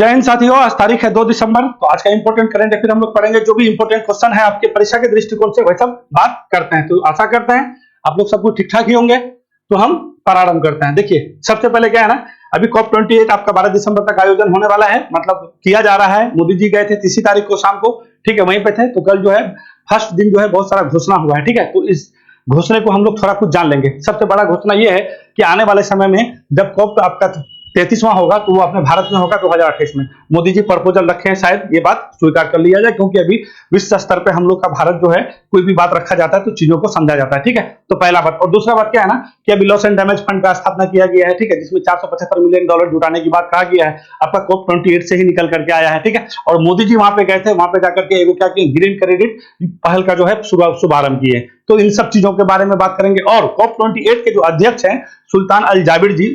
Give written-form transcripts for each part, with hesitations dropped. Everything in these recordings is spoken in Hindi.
जय हिंद साथियों, आज तारीख है 2 दिसंबर। तो आज का इंपॉर्टेंट करंट अफेयर हम लोग पढ़ेंगे। जो भी इंपॉर्टेंट क्वेश्चन है आपके परीक्षा के दृष्टिकोण से वही सब बात करते हैं। तो आशा करते हैं आप लोग सब कुछ ठीक ठाक ही होंगे। तो हम प्रारंभ करते हैं। देखिए, सबसे पहले क्या है ना, अभी COP28 आपका 12 दिसंबर तक आयोजन होने वाला है, मतलब किया जा रहा है। मोदी जी गए थे 30 तारीख को शाम को, ठीक है, वहीं पे थे। तो कल जो है फर्स्ट दिन जो है बहुत सारा घोषणा हुआ है, ठीक है। तो इस घोषणे को हम लोग थोड़ा कुछ जान लेंगे। सबसे बड़ा घोषणा ये है कि आने वाले समय में जब COP आपका 33वां होगा तो वो अपने भारत में होगा 2028 में। मोदी जी प्रपोजल रखे हैं, शायद ये बात स्वीकार कर लिया जाए, क्योंकि अभी विश्व स्तर पे हम लोग का भारत जो है कोई भी बात रखा जाता है तो चीजों को समझा जाता है, ठीक है। तो पहला बात। और दूसरा बात क्या है ना कि अभी लॉस एंड डैमेज फंड का स्थापना किया गया है, ठीक है, जिसमें $475 मिलियन जुटाने की बात कहा गया है। आपका COP28 से ही निकल करके आया है, ठीक है। और मोदी जी वहां पे गए थे, वहां पे जाकर के एगो क्या किए, ग्रीन क्रेडिट पहल का जो है शुभारंभ किए। तो इन सब चीजों के बारे में बात करेंगे। और COP28 के जो अध्यक्ष हैं सुल्तान अल जाबिर जी,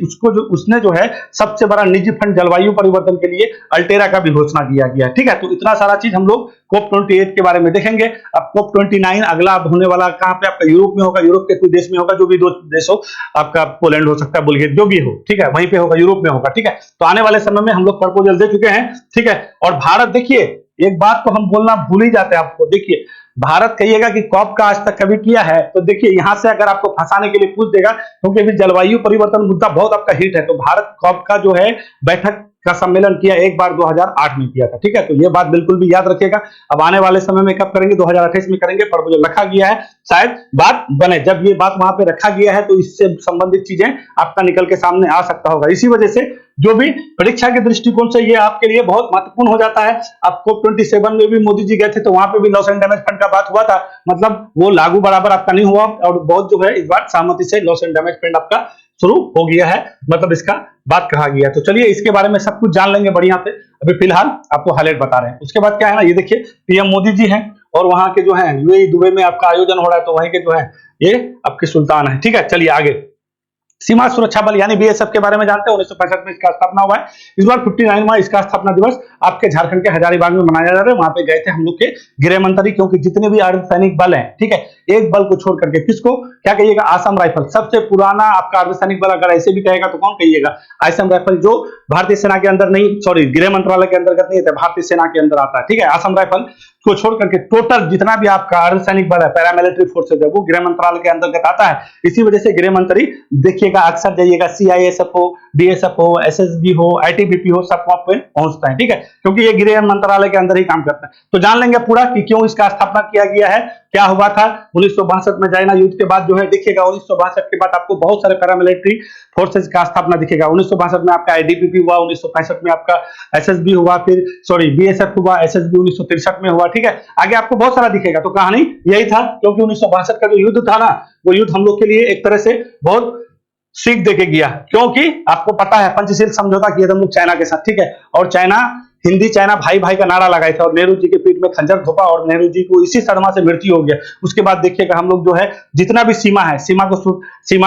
उसने जो है सबसे बड़ा निजी फंड जलवायु परिवर्तन के लिए अल्टेरा का भी घोषणा किया गया, ठीक है। तो इतना सारा चीज हम लोग COP28 के बारे में देखेंगे। अब COP29 अगला होने वाला कहां पे, आपका यूरोप में होगा। यूरोप के कोई देश में होगा, जो भी दो देश हो, आपका पोलैंड हो सकता है, बुल्गारिया, जो भी हो, ठीक है, वहीं पे होगा, यूरोप में होगा, ठीक है। तो आने वाले समय में हम लोग प्रपोजल दे चुके हैं, ठीक है। और भारत, देखिए एक बात तो हम बोलना भूल ही जाते हैं आपको। देखिए, भारत कहिएगा कि कॉप का आज तक कभी किया है, तो देखिए यहां से अगर आपको फंसाने के लिए पूछ देगा, क्योंकि अभी जलवायु परिवर्तन मुद्दा बहुत आपका हिट है। तो भारत कॉप का जो है बैठक का सम्मेलन किया एक बार 2008 में किया था, ठीक है। तो ये बात बिल्कुल भी याद रखिएगा। अब आने वाले समय में कब करेंगे, 2028 में करेंगे। प्रपोजल रखा गया है, शायद बात बने। जब ये बात वहां पे रखा गया है तो इससे संबंधित चीजें आपका निकल के सामने आ सकता होगा। इसी वजह से जो भी परीक्षा के दृष्टिकोण से ये आपके लिए बहुत महत्वपूर्ण हो जाता है। आप COP27 में भी मोदी जी गए थे, तो वहां पे भी लॉस एंड डैमेज फंड का बात हुआ था, मतलब वो लागू बराबर आपका नहीं हुआ। और बहुत जो है इस बार सहमति से लॉस एंड डैमेज फंड आपका शुरू हो गया है, मतलब इसका बात कहा गया। तो चलिए इसके बारे में सब कुछ जान लेंगे बढ़िया से। अभी फिलहाल आपको हाईलाइट बता रहे हैं। उसके बाद क्या है ना, ये देखिए पीएम मोदी जी हैं और वहां के जो है यूएई दुबई में आपका आयोजन हो रहा है, तो वहीं के जो है ये आपके सुल्तान है, ठीक है। चलिए आगे। सीमा सुरक्षा बल यानी BSF के बारे में जानते हैं। 1965 में इसका स्थापना हुआ है। इस बार 59वां इसका स्थापना दिवस आपके झारखंड के हजारीबाग में मनाया जा रहा है। वहां पे गए थे हम लोग के गृह मंत्री, क्योंकि जितने भी अर्धसैनिक बल हैं, ठीक है, एक बल को छोड़ करके, किसको क्या कहिएगा, आसाम राइफल, सबसे पुराना आपका अर्धसैनिक बल अगर ऐसे भी कहेगा तो कौन कहिएगा, आसाम राइफल, जो भारतीय सेना के अंदर नहीं, सॉरी, गृह मंत्रालय के अंतर्गत नहीं है, भारतीय सेना के अंदर आता है, ठीक है। आसाम राइफल को छोड़ करके टोटल जितना भी आपका अर्धसैनिक बल है, पैरामिलिट्री फोर्सेज है, वो गृह मंत्रालय के अंतर्गत आता है। इसी वजह से गृह मंत्री देखिएगा, अक्सर जाइएगा, CISF हो, DSF हो, SSB हो, ITBP हो, सब वहां पे पहुंचता है, ठीक है, क्योंकि ये गृह मंत्रालय के अंदर ही काम करता है। तो जान लेंगे पूरा कि क्यों इसका स्थापना किया गया है, क्या हुआ था 1962 में चाइना युद्ध के बाद। जो है देखिएगा 1962 के बाद आपको बहुत सारे पैरामिलिट्री फोर्सेज का स्थापना दिखेगा। 1962 में आपका ITBP हुआ, 1965 में आपका SSB हुआ, फिर सॉरी BSF हुआ, SSB 1963 में हुआ, ठीक है। आगे आपको बहुत सारा दिखेगा। तो कहानी यही था, क्योंकि 1962 का जो युद्ध था ना, वो युद्ध हम लोग के लिए एक तरह से बहुत सीख देके गया, क्योंकि आपको पता है पंचशील समझौता किया था हम लोग चाइना के साथ, ठीक है। और चाइना, हिंदी चाइना भाई भाई का नारा लगाया था, और नेहरू जी के पीठ में खंजर थोपा और नेहरू जी को इसी सदमा से मृत्यु हो गया। उसके बाद देखिएगा हम लोग जो है जितना भी सीमा है, सीमा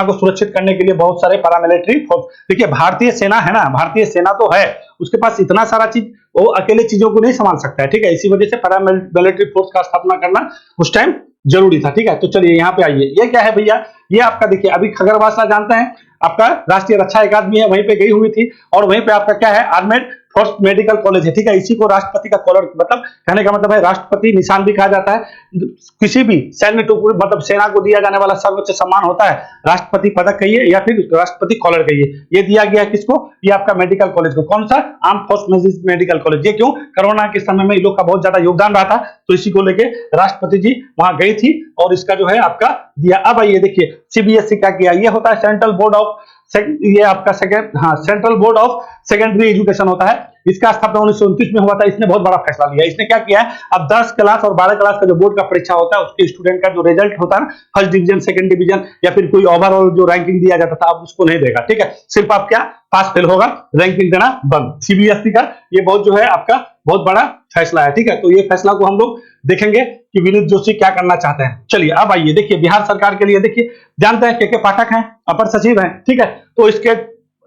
को सुरक्षित करने के लिए बहुत सारे पैरामिलिट्री फोर्स, देखिए भारतीय सेना है ना, भारतीय सेना तो है, उसके पास इतना सारा चीज, वो अकेले चीजों को नहीं संभाल सकता है, ठीक है। इसी वजह से पैरामिलिट्री फोर्स का स्थापना करना उस टाइम जरूरी था, ठीक है। तो चलिए यहाँ पे आइए, ये क्या है भैया, ये आपका देखिए अभी खगरवासला जानते हैं, आपका राष्ट्रीय रक्षा अकादमी है, वहीं पे गई हुई थी। और वहीं पे आपका क्या है, आर्मेड फोर्स मेडिकल कॉलेज है, ठीक है। इसी को राष्ट्रपति का कॉलर, मतलब कहने का मतलब है राष्ट्रपति निशान भी कहा जाता है। किसी भी सैन्य टुकड़ी, मतलब सेना को दिया जाने वाला सर्वोच्च सम्मान होता है राष्ट्रपति पदक कहिए या फिर राष्ट्रपति कॉलर कहिए। ये दिया गया है किसको, ये आपका मेडिकल कॉलेज को। कौन सा, आर्म फोर्स मेडिकल कॉलेज। ये क्यों, कोरोना के समय में इन लोग का बहुत ज्यादा योगदान रहा था, तो इसी को लेके राष्ट्रपति जी वहां गई थी और इसका जो है आपका दिया। अब आइए देखिए CBSE क्या किया, ये होता है सेंट्रल बोर्ड ऑफ, ये आपका central board of secondary education होता है। इसका स्थापना 1929 में हुआ था। इसने बहुत बड़ा फैसला लिया। इसने क्या किया है, अब 10 क्लास और 12 क्लास का जो बोर्ड का परीक्षा होता है, उसके स्टूडेंट का जो रिजल्ट होता है, फर्स्ट डिवीजन, सेकंड डिवीजन या फिर कोई ओवरऑल जो रैंकिंग दिया जाता था, अब उसको नहीं देगा, ठीक है। सिर्फ आप क्या पास फेल होगा, रैंकिंग देना बंद। CBSE का ये बहुत जो है आपका बहुत बड़ा फैसला है, ठीक है। तो ये फैसला को हम लोग देखेंगे कि विनीत जोशी क्या करना चाहते हैं। चलिए अब आइए देखिए, बिहार सरकार के लिए देखिए, जानते हैं के पाठक हैं, अपर सचिव हैं, ठीक है। तो इसके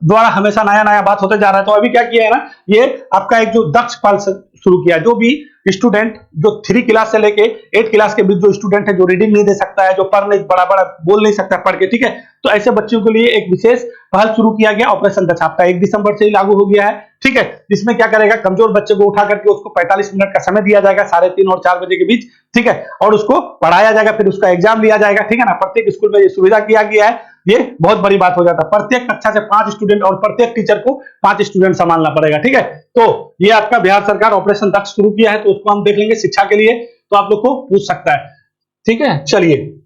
द्वारा हमेशा नया नया बात होते जा रहा है। तो अभी क्या किया है ना, ये आपका एक जो दक्ष पाल शुरू किया, जो भी स्टूडेंट जो 3 क्लास से लेके 8 क्लास के बीच जो स्टूडेंट है, जो रीडिंग नहीं दे सकता है, जो पढ़ नहीं बड़ा बड़ा बोल नहीं सकता पढ़ के, ठीक है, तो ऐसे बच्चों के लिए एक विशेष पहल शुरू किया गया, ऑपरेशन दक्ष आपका 1 दिसंबर से ही लागू हो गया है, ठीक है। इसमें क्या करेगा, कमजोर बच्चे को उठा करके उसको 45 मिनट का समय दिया जाएगा 3:30 और 4 बजे के बीच, ठीक है, और उसको पढ़ाया जाएगा, फिर उसका एग्जाम लिया जाएगा, ठीक है ना। प्रत्येक स्कूल में ये सुविधा किया गया है, ये बहुत बड़ी बात हो जाता है। प्रत्येक कक्षा से 5 स्टूडेंट और प्रत्येक टीचर को 5 स्टूडेंट संभालना पड़ेगा, ठीक है। तो ये आपका बिहार सरकार ऑपरेशन दक्ष शुरू किया है, तो उसको हम देख लेंगे शिक्षा के लिए, तो आप लोग को पूछ सकता है, ठीक है। चलिए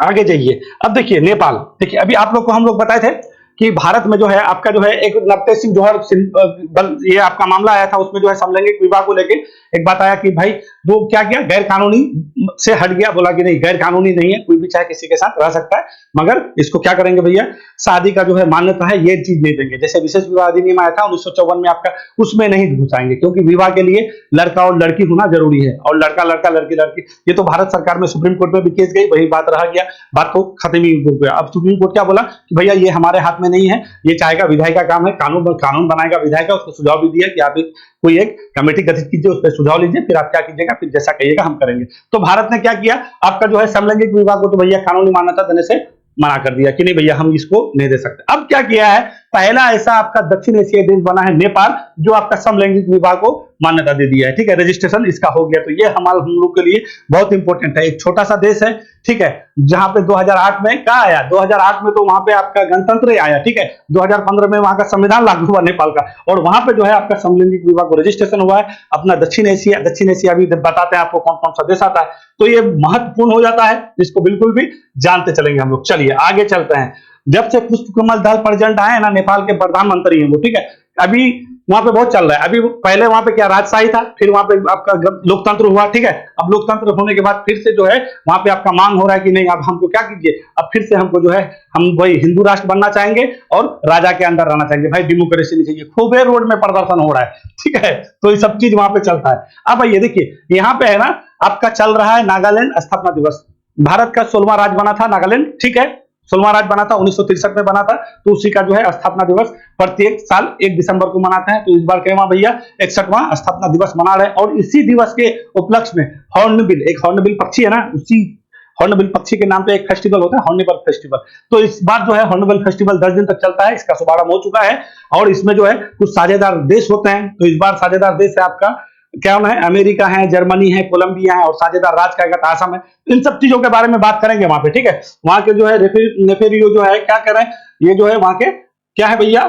आगे जाइए। अब देखिए नेपाल, देखिए अभी आप लोग को हम लोग बताए थे कि भारत में जो है आपका जो है एक नवतेज सिंह जौहर ये आपका मामला आया था, उसमें जो है समलैंगिक विवाह को लेके एक बात आया कि भाई वो क्या किया, गैर कानूनी से हट गया, बोला कि नहीं गैर कानूनी नहीं है, कोई भी चाहे किसी के साथ रह सकता है, मगर इसको क्या करेंगे भैया, शादी का जो है मान्यता है ये चीज नहीं देंगे। जैसे विशेष विवाह अधिनियम आया था 1954 में आपका, उसमें नहीं घुसाएंगे, क्योंकि विवाह के लिए लड़का और लड़की होना जरूरी है, और लड़का लड़का लड़की लड़की, ये तो भारत सरकार में सुप्रीम कोर्ट में भी केस गई, वही बात रह गया, बात तो खत्म ही हो गया। अब सुप्रीम कोर्ट क्या बोला कि भैया ये हमारे हाथ में नहीं है, ये चाहेगा विधायक का काम है, कानून बनाएगा विधायक, उसको सुझाव भी दिया कि आप कोई एक कमेटी गठित कीजिए, उस पर सुझाव लीजिए, फिर आप क्या कीजिएगा, फिर जैसा कहिएगा हम करेंगे। तो भारत ने क्या किया, आपका जो है समलैंगिक विवाह को तो भैया कानूनी मान्यता देने से मना कर दिया कि नहीं भैया हम इसको नहीं दे सकते। अब क्या किया है, पहला ऐसा आपका दक्षिण एशियाई देश बना है नेपाल, जो आपका समलैंगिक विवाह को मान्यता दे दिया है, ठीक है, रजिस्ट्रेशन इसका हो गया। तो ये हम लोग के लिए बहुत इंपॉर्टेंट है, एक छोटा सा देश है, ठीक है, जहां पे 2008 में क्या आया, 2008 में तो वहां पे आपका गणतंत्र आया, ठीक है, 2015 में वहां का संविधान लागू हुआ नेपाल का, और वहां पे जो है आपका समलैंगिक विवाह को रजिस्ट्रेशन हुआ है। अपना दक्षिण एशिया भी बताते हैं आपको कौन कौन सा देश आता है, तो ये महत्वपूर्ण हो जाता है, जिसको बिल्कुल भी जानते चलेंगे हम लोग। चलिए आगे चलते हैं। जब से पुष्पकमल दाहाल प्रेसिडेंट आए ना, नेपाल के प्रधानमंत्री हैं वो, ठीक है, अभी वहां पे बहुत चल रहा है। अभी पहले वहां पे क्या राजशाही था, फिर वहां पे आपका लोकतंत्र हुआ, ठीक है। अब लोकतंत्र होने के बाद फिर से जो है वहां पे आपका मांग हो रहा है कि नहीं अब हमको क्या कीजिए, अब फिर से हमको जो है हम वही हिंदू राष्ट्र बनना चाहेंगे और राजा के अंदर रहना चाहेंगे, भाई डेमोक्रेसी नहीं चाहिए। खूबे रोड में प्रदर्शन हो रहा है, ठीक है, तो ये सब चीज वहां पे चलता है। अब ये देखिए यहाँ पे है ना आपका चल रहा है नागालैंड स्थापना दिवस, भारत का 16वां राज्य बना था नागालैंड, ठीक है, 16वां राज्य बना था, 1963 में बना था, तो उसी का जो है स्थापना दिवस प्रत्येक साल 1 दिसंबर को मनाते हैं। तो इस बार कहवा भैया 61वां स्थापना दिवस मना रहे हैं, और इसी दिवस के उपलक्ष्य में हॉर्नबिल, एक हॉर्नबिल पक्षी है ना, उसी हॉर्नबिल पक्षी के नाम पे एक फेस्टिवल होता है, हॉर्नबिल फेस्टिवल। तो इस बार जो है हॉर्नबिल फेस्टिवल 10 दिन तक चलता है, इसका शुभारंभ हो चुका है, और इसमें जो है कुछ साझेदार देश होते हैं। तो इस बार साझेदार देश है आपका क्या है, अमेरिका है, जर्मनी है, कोलंबिया है, और साझेदार राज्य का आसाम है। इन सब चीजों के बारे में बात करेंगे वहां पे, ठीक है। वहां के जो है नेफेरियो जो है क्या कर रहे हैं, ये जो है वहां के क्या है भैया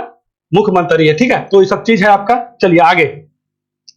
मुख्यमंत्री है, ठीक है। तो ये सब चीज है आपका। चलिए आगे।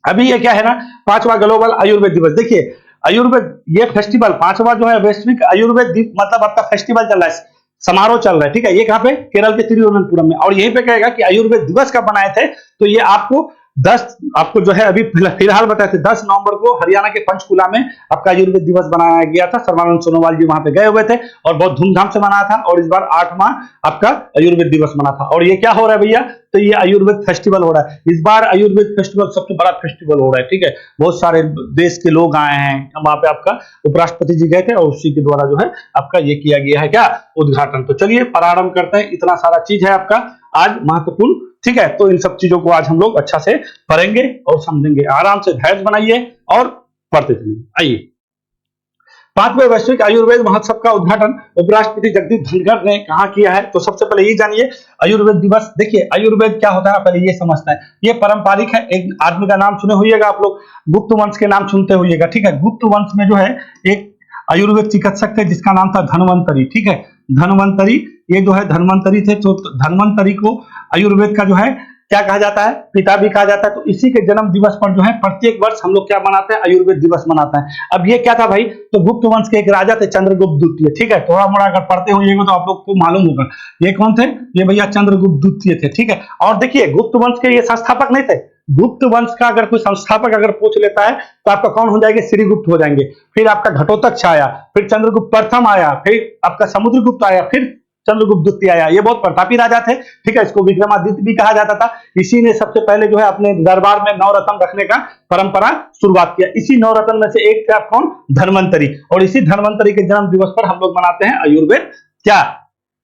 अभी ये क्या है ना 5वां ग्लोबल आयुर्वेद दिवस, देखिए आयुर्वेद ये फेस्टिवल 5वां जो है वैश्विक आयुर्वेद मतलब आपका फेस्टिवल चल रहा है, समारोह चल रहा है, ठीक है। ये कहां पे, केरल के तिरुवनंतपुरम में, और यहीं पे कहेगा कि आयुर्वेद दिवस कब बनाए थे, तो ये आपको जो है अभी फिलहाल बताए थे 10 नवंबर को हरियाणा के पंचकुला में आपका आयुर्वेद दिवस बनाया गया था। सर्बानंद सोनोवाल जी वहां पे गए हुए थे और बहुत धूमधाम से मनाया था, और इस बार 8वां आपका आयुर्वेद दिवस मना था। और ये क्या हो रहा है भैया, तो ये आयुर्वेद फेस्टिवल हो रहा है। इस बार आयुर्वेद फेस्टिवल सबसे बड़ा फेस्टिवल हो रहा है, ठीक है। बहुत सारे देश के लोग आए हैं, वहां पे आपका उपराष्ट्रपति जी गए थे, और उसी के द्वारा जो है आपका ये किया गया है क्या, उद्घाटन। तो चलिए प्रारंभ करते हैं, इतना सारा चीज है आपका आज महत्वपूर्ण, ठीक है। तो इन सब चीजों को आज हम लोग अच्छा से पढ़ेंगे और समझेंगे। आराम से धैर्य बनाइए और पढ़ते चलिए। आइए, 5वें वैश्विक आयुर्वेद महोत्सव का उद्घाटन उपराष्ट्रपति जगदीप धनखड़ ने कहा किया है। तो सबसे पहले ये जानिए आयुर्वेद दिवस। देखिए आयुर्वेद क्या होता है, पहले ये समझते हैं। ये पारंपरिक है, एक आदमी का नाम सुने होइएगा आप लोग, गुप्त वंश के नाम सुनते होइएगा, ठीक है। गुप्त वंश में जो है एक आयुर्वेद चिकित्सक थे जिसका नाम था धन्वंतरी, ठीक है। धन्वंतरी, ये जो है धन्वंतरी थे, तो धन्वंतरी को आयुर्वेद का जो है क्या कहा जाता है, पिता भी कहा जाता है। तो इसी के जन्म दिवस पर जो है प्रत्येक वर्ष हम लोग क्या मनाते हैं, आयुर्वेद दिवस मनाते हैं। अब ये क्या था भाई, तो गुप्त वंश के एक राजा थे चंद्रगुप्त द्वितीय, ठीक है। थोड़ा मोड़ा अगर पढ़ते होइएगा तो आप लोग को मालूम होगा ये कौन थे, ये भैया चंद्रगुप्त द्वितीय थे, ठीक है। और देखिए गुप्त वंश के ये संस्थापक नहीं थे। गुप्त वंश का अगर कोई संस्थापक अगर पूछ लेता है तो आपका कौन हो जाएंगे, श्रीगुप्त हो जाएंगे। फिर आपका घटोत्कच आया, फिर चंद्रगुप्त प्रथम आया, फिर आपका समुद्रगुप्त आया, फिर चंद्रगुप्त द्वितीय आया। ये बहुत प्रतापी राजा थे, ठीक है। इसको विक्रमादित्य भी कहा जाता था। इसी ने सबसे पहले जो है अपने दरबार में 9 रत्न रखने का परंपरा शुरुआत किया। इसी 9 रत्न में से एक था कौन, धन्वंतरी। और इसी धन्वंतरी के जन्म दिवस पर हम लोग मनाते हैं आयुर्वेद क्या,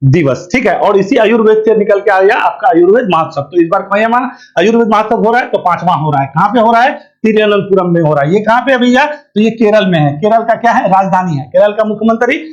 दिवस, ठीक है। और इसी आयुर्वेद से निकल के आया आपका आयुर्वेद महोत्सव। तो इस बार कौन आयुर्वेद महोत्सव हो रहा है, तो 5वां हो रहा है। कहाँ पे हो रहा है, तिरुवनंतपुरम में हो रहा है। ये कहाँ पे है भैया, तो ये केरल में है। केरल का क्या है, राजधानी है। केरल का मुख्यमंत्री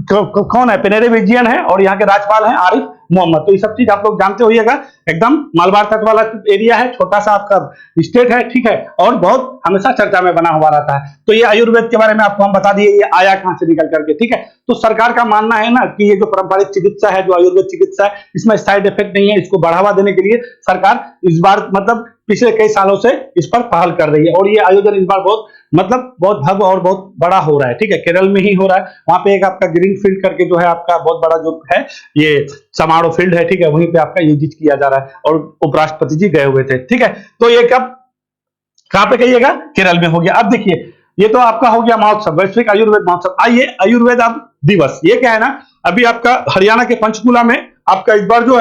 कौन है, पिनराई विजयन है, और यहाँ के राज्यपाल हैं आरिफ मोहम्मद। तो ये सब चीज आप लोग जानते होइएगा। एकदम मालवार तट वाला एरिया है, छोटा सा आपका स्टेट है, ठीक है, और बहुत हमेशा चर्चा में बना हुआ रहता है। तो ये आयुर्वेद के बारे में आपको हम बता दिए, ये आया कहां से निकल करके, ठीक है। तो सरकार का मानना है ना कि ये जो पारंपरिक चिकित्सा है, जो आयुर्वेद चिकित्सा है, इसमें साइड इफेक्ट नहीं है। इसको बढ़ावा देने के लिए सरकार इस बार मतलब पिछले कई सालों से इस पर पहल कर रही है, और ये आयोजन इस बार बहुत मतलब बहुत भव्य और बहुत बड़ा हो रहा है, ठीक है। केरल में ही हो रहा है। वहां पे एक आपका ग्रीन फील्ड करके जो है आपका बहुत बड़ा जो है ये समारोह फील्ड है, ठीक है, वहीं पे आपका ये चीज किया जा रहा है, और उपराष्ट्रपति जी गए हुए थे, ठीक है। तो ये कब कहां पे कहिएगा, केरल में हो गया। अब देखिए, ये तो आपका हो गया महोत्सव, वैश्विक आयुर्वेद महोत्सव। आइए आयुर्वेद अब दिवस, ये क्या है ना, अभी आपका हरियाणा के पंचकुला में आपका इस बार जो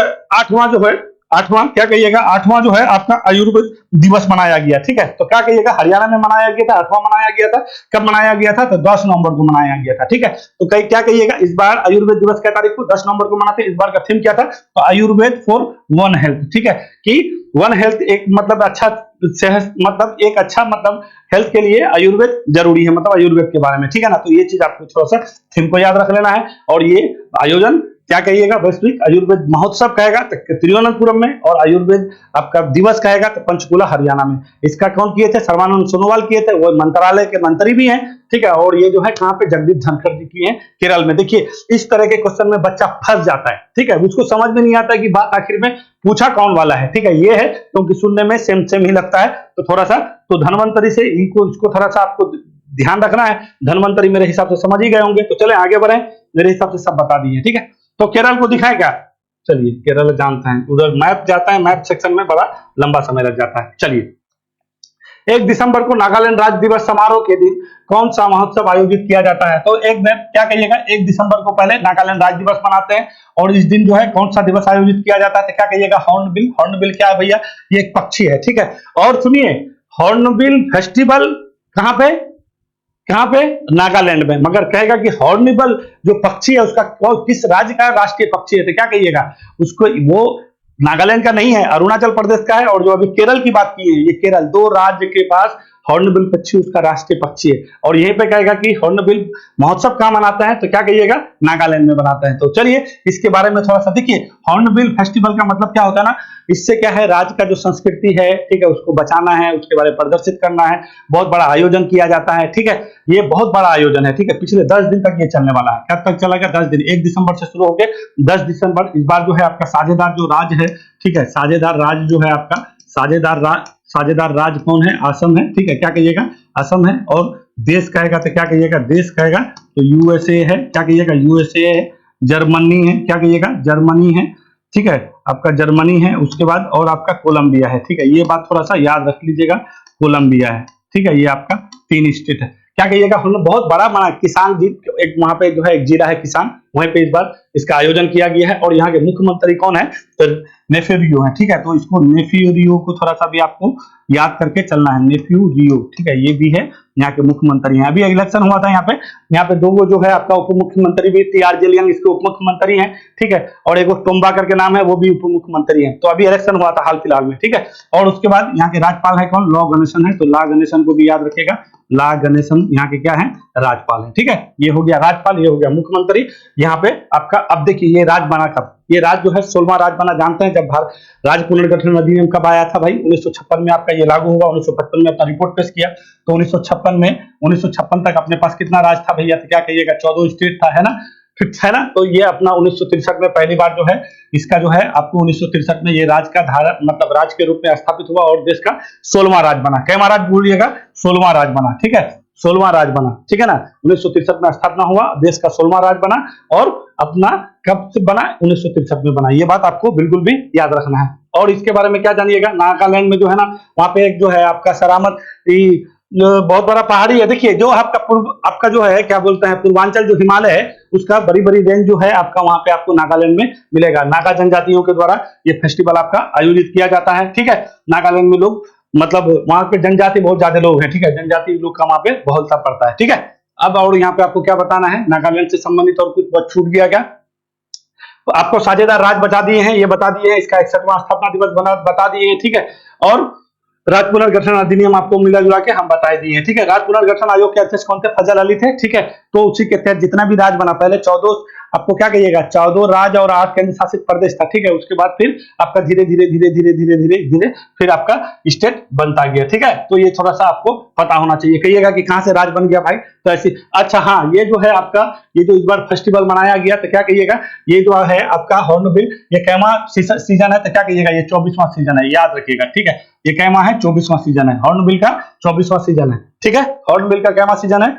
है आठवां क्या कहिएगा, आठवां जो है आपका आयुर्वेद दिवस मनाया गया, ठीक है। तो क्या कहिएगा, हरियाणा में मनाया गया था, आठवां मनाया गया था। कब मनाया गया था, तो 10 नवंबर को मनाया गया था, ठीक है। तो कई क्या कहिएगा, इस बार आयुर्वेद दिवस क्या तारीख को, 10 नवंबर को मनाते हैं। इस बार का थीम क्या था, तो आयुर्वेद फॉर वन हेल्थ, ठीक है, कि वन हेल्थ एक मतलब अच्छा सेहत, मतलब एक अच्छा मतलब हेल्थ के लिए आयुर्वेद जरूरी है, मतलब आयुर्वेद के बारे में, ठीक है ना। तो ये चीज आपको थोड़ा सा थीम को याद रख लेना है। और ये आयोजन क्या कहिएगा, वैश्विक आयुर्वेद महोत्सव कहेगा तो तिरुवनंतपुरम में, और आयुर्वेद आपका दिवस कहेगा तो पंचकुला हरियाणा में। इसका कौन किए थे, सर्बानंद सोनोवाल किए थे, वो मंत्रालय के मंत्री भी हैं, ठीक है। और ये जो है कहाँ पे, जगदीप धनखड़ जी की हैं, केरल में। देखिए इस तरह के क्वेश्चन में बच्चा फंस जाता है, ठीक है, उसको समझ में नहीं आता कि बात आखिर में पूछा कौन वाला है, ठीक है। ये है क्योंकि सुनने में सेम सेम ही लगता है, तो थोड़ा सा तो धनवंतरी से इसको थोड़ा सा आपको ध्यान रखना है। धनवंतरी मेरे हिसाब से समझ ही गए होंगे, तो चले आगे बढ़े। मेरे हिसाब से सब बता दिए, ठीक है। तो केरल को दिखाए क्या, चलिए केरल जानते हैं, उधर मैप जाता है, मैप सेक्शन में बड़ा लंबा समय लग जाता है। चलिए, 1 दिसंबर को नागालैंड राज्य दिवस समारोह के दिन कौन सा महोत्सव आयोजित किया जाता है, तो एक दिन क्या कहिएगा, 1 दिसंबर को पहले नागालैंड राज्य दिवस मनाते हैं, और इस दिन जो है कौन सा दिवस आयोजित किया जाता है, तो क्या कहिएगा, हॉर्नबिल। हॉर्नबिल क्या है भैया, ये एक पक्षी है, ठीक है। और सुनिए, हॉर्नबिल फेस्टिवल कहां पे, कहां पे, नागालैंड में। मगर कहेगा कि हॉर्निबल जो पक्षी है उसका किस राज्य का राष्ट्रीय पक्षी है, तो क्या कहिएगा उसको, वो नागालैंड का नहीं है, अरुणाचल प्रदेश का है। और जो अभी केरल की बात की है, ये केरल, 2 राज्य के पास हॉर्नबिल पक्षी उसका राष्ट्रीय पक्षी है। और यहीं पे कहेगा कि हॉर्नबिल महोत्सव कहां मनाता है, तो क्या कहिएगा, नागालैंड में बनाता है। तो चलिए इसके बारे में थोड़ा सा देखिए। हॉर्नबिल फेस्टिवल का मतलब क्या होता है ना, इससे क्या है, राज्य का जो संस्कृति है, ठीक है, उसको बचाना है, उसके बारे में प्रदर्शित करना है। बहुत बड़ा आयोजन किया जाता है, ठीक है। ये बहुत बड़ा आयोजन है, ठीक है। पिछले 10 दिन तक ये चलने वाला है। कब तक चलेगा, 10 दिन, 1 दिसंबर से शुरू होकर 10 दिसंबर। इस बार जो है आपका साझेदार जो राज्य है, ठीक है, साझेदार राज्य जो है आपका, साझेदार राज्य कौन है, असम है, ठीक है। क्या कहिएगा, असम है। और देश कहेगा तो क्या कहिएगा, देश कहेगा तो यूएसए है, क्या कहिएगा, यूएसए है। जर्मनी है, क्या कहिएगा, जर्मनी है, ठीक है, आपका जर्मनी है। उसके बाद और आपका कोलंबिया है, ठीक है। ये बात थोड़ा सा याद रख लीजिएगा, कोलंबिया है, ठीक है। ये आपका 3 स्टेट है। क्या कहिएगा, हमने बहुत बड़ा बना किसान जी, एक वहां पे जो है एक जिला है किसान, वहीं पे इस बार इसका आयोजन किया गया है। और यहाँ के मुख्यमंत्री कौन है, तो नेफ्यू रियो है, ठीक है। तो इसको नेफ्यू रियो को थोड़ा सा भी आपको याद करके चलना है, नेफ्यू रियो, ठीक है। ये भी है यहाँ के मुख्यमंत्री हैं। अभी इलेक्शन हुआ था यहाँ पे 2 जो है आपका उप मुख्यमंत्री भी, टीआर जेलियांग इसके उप मुख्यमंत्री हैं, ठीक है। और एक टोम्बा करके नाम है, वो भी उप मुख्यमंत्री है। तो अभी इलेक्शन हुआ था हाल फिलहाल में, ठीक है। और उसके बाद यहाँ के राज्यपाल है कौन, लॉ गणेशन है। तो लॉ गणेशन को भी याद रखेगा, ला गणेशन यहाँ के क्या है, राज्यपाल है, ठीक है। ये हो गया राज्यपाल, ये हो गया मुख्यमंत्री। यहाँ पे आपका अब देखिए ये राज्य बना कब, ये राज्य जो है 16वां राज्य बना। जानते हैं जब भारत राज्य पुनर्गठन अधिनियम कब आया था भाई, 1956 में आपका ये लागू हुआ। 1955 में अपना रिपोर्ट पेश किया, तो 1956 तक अपने पास कितना राज्य था भैया, तो क्या कहिएगा, 14 स्टेट था, है ना, ठीक है ना। तो ये अपना 1963 में पहली बार जो है इसका जो है आपको 1963 में ये राज्य का धारा मतलब राज्य के रूप में स्थापित हुआ, और देश का 16वां राज्य बना। कैमा राज्य भूलिएगा, 16वां राज्य बना, ठीक है, 16वां राज्य बना, ठीक है ना। 1963 में स्थापना हुआ, देश का 16वां राज्य बना। और अपना कब से बना, 1963 में बना। ये बात आपको बिल्कुल भी याद रखना है। और इसके बारे में क्या जानिएगा, नागालैंड में जो है ना, वहां पे एक जो है आपका सरामत बहुत बड़ा पहाड़ी है। देखिए जो आपका जो है क्या बोलते हैं, पूर्वांचल जो हिमालय है उसका बड़ी बड़ी रेंज जो है आपका वहां पे आपको नागालैंड में मिलेगा। नागा जनजातियों के द्वारा ये फेस्टिवल आपका आयोजित किया जाता है, ठीक है। नागालैंड में लोग मतलब वहां पे जनजाति बहुत ज्यादा लोग हैं, ठीक है, जनजाति लोग का वहां पे बहुलता पड़ता है, ठीक है। अब और यहाँ पे आपको क्या बताना है, नागालैंड से संबंधित और कुछ छूट गया क्या, आपको साझेदार राज्य बता दिए हैं, ये बता दिए हैं, इसका 61वां स्थापना दिवस बता दिए हैं, ठीक है। और राज्य पुनर्गठन अधिनियम आपको मिला जुला के हम बता दिए हैं, ठीक है। राज्य पुनर्गठन आयोग के अध्यक्ष कौन थे? फजल अली थे, ठीक है। तो उसी के तहत जितना भी राज्य बना, पहले 14 आपको क्या कहिएगा 14 राज्य और 8 केंद्र शासित प्रदेश था, ठीक है। उसके बाद फिर आपका धीरे धीरे धीरे धीरे धीरे धीरे धीरे फिर आपका स्टेट बनता गया, ठीक है। तो ये थोड़ा सा आपको पता होना चाहिए। कहिएगा कि कहां से राज्य बन गया भाई, तो ऐसी। अच्छा हाँ, ये जो है आपका ये जो इस बार फेस्टिवल मनाया गया, तो क्या कहिएगा ये जो है आपका हॉर्नबिल, ये कैमा सीजन है, तो क्या कहिएगा ये 24वां सीजन है, याद रखिएगा, ठीक है। ये कैमा है 24वां सीजन है, हॉर्नबिल का 24वां सीजन है, ठीक है। हॉर्नबिल का कैमा सीजन है,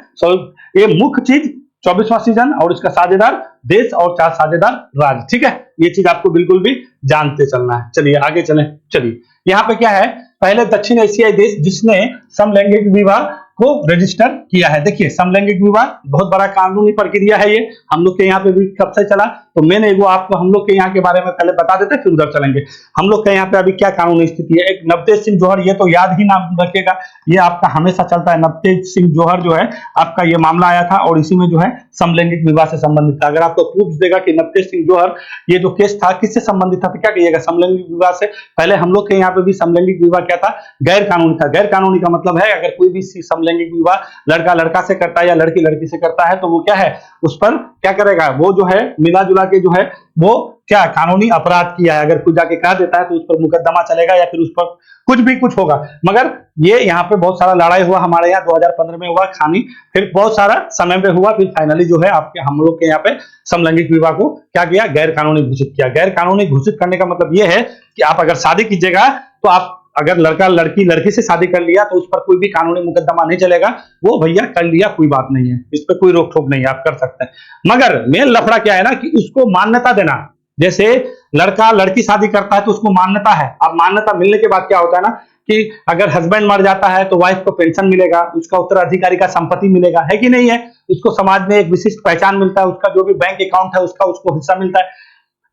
ये मुख्य चीज 24वां सीजन, और इसका साझेदार देश और 4 साझेदार राज्य, ठीक है। ये चीज आपको बिल्कुल भी जानते चलना है। चलिए आगे चलें। चलिए यहाँ पे क्या है, पहले दक्षिण एशियाई देश जिसने समलैंगिक विवाह को रजिस्टर किया है। देखिए समलैंगिक विवाह बहुत बड़ा कानूनी प्रक्रिया है, ये हम लोग के यहाँ पे भी कब से चला, तो मैंने वो आपको हम लोग के यहाँ के बारे में पहले बता देते फिर उधर चलेंगे। हम लोग के यहाँ पे अभी क्या कानूनी स्थिति है। एक नवतेज सिंह जौहर, ये तो याद ही नाम रखिएगा, ये आपका हमेशा चलता है। नवतेज सिंह जौहर जो है आपका ये मामला आया था, और इसी में जो है समलैंगिक विवाह से संबंधित था। अगर आपको प्रूफ देगा कि नवतेज सिंह जौहर ये जो केस था किससे संबंधित था, तो क्या कहिएगा समलैंगिक विवाह से। पहले हम लोग के यहाँ पे भी समलैंगिक विवाह क्या था, गैर कानूनी था। गैर कानूनी का मतलब है अगर कोई भी समलैंगिक विवाह लड़का लड़का से करता है या लड़की लड़की से करता है, तो वो क्या है, उस पर क्या करेगा, वो जो है मिला जुला के जो है वो क्या कानूनी अपराध किया है। अगर कोई जाके कह देता है तो उस पर मुकदमा चलेगा या फिर उस पर कुछ भी कुछ होगा। मगर ये यहाँ पे बहुत सारा लड़ाई हुआ, हमारे यहाँ 2015 में हुआ खानी, फिर बहुत सारा समय पे हुआ, फिर फाइनली जो है आपके हम लोग के यहाँ पे समलैंगिक विवाह को क्या किया, गैर कानूनी घोषित किया। गैर कानूनी घोषित करने का मतलब ये है कि आप अगर शादी कीजिएगा तो आप अगर लड़का लड़की लड़की से शादी कर लिया तो उस पर कोई भी कानूनी मुकदमा नहीं चलेगा, वो भैया कर लिया कोई बात नहीं है, इस पर कोई रोक टोक नहीं है, आप कर सकते हैं। मगर मेन लफड़ा क्या है ना कि उसको मान्यता देना। जैसे लड़का लड़की शादी करता है तो उसको मान्यता है, अब मान्यता मिलने के बाद क्या होता है ना कि अगर हस्बैंड मर जाता है तो वाइफ को पेंशन मिलेगा, उसका उत्तराधिकारी का संपत्ति मिलेगा, है कि नहीं है। उसको समाज में एक विशिष्ट पहचान मिलता है, उसका जो भी बैंक अकाउंट है उसका उसको हिस्सा मिलता है।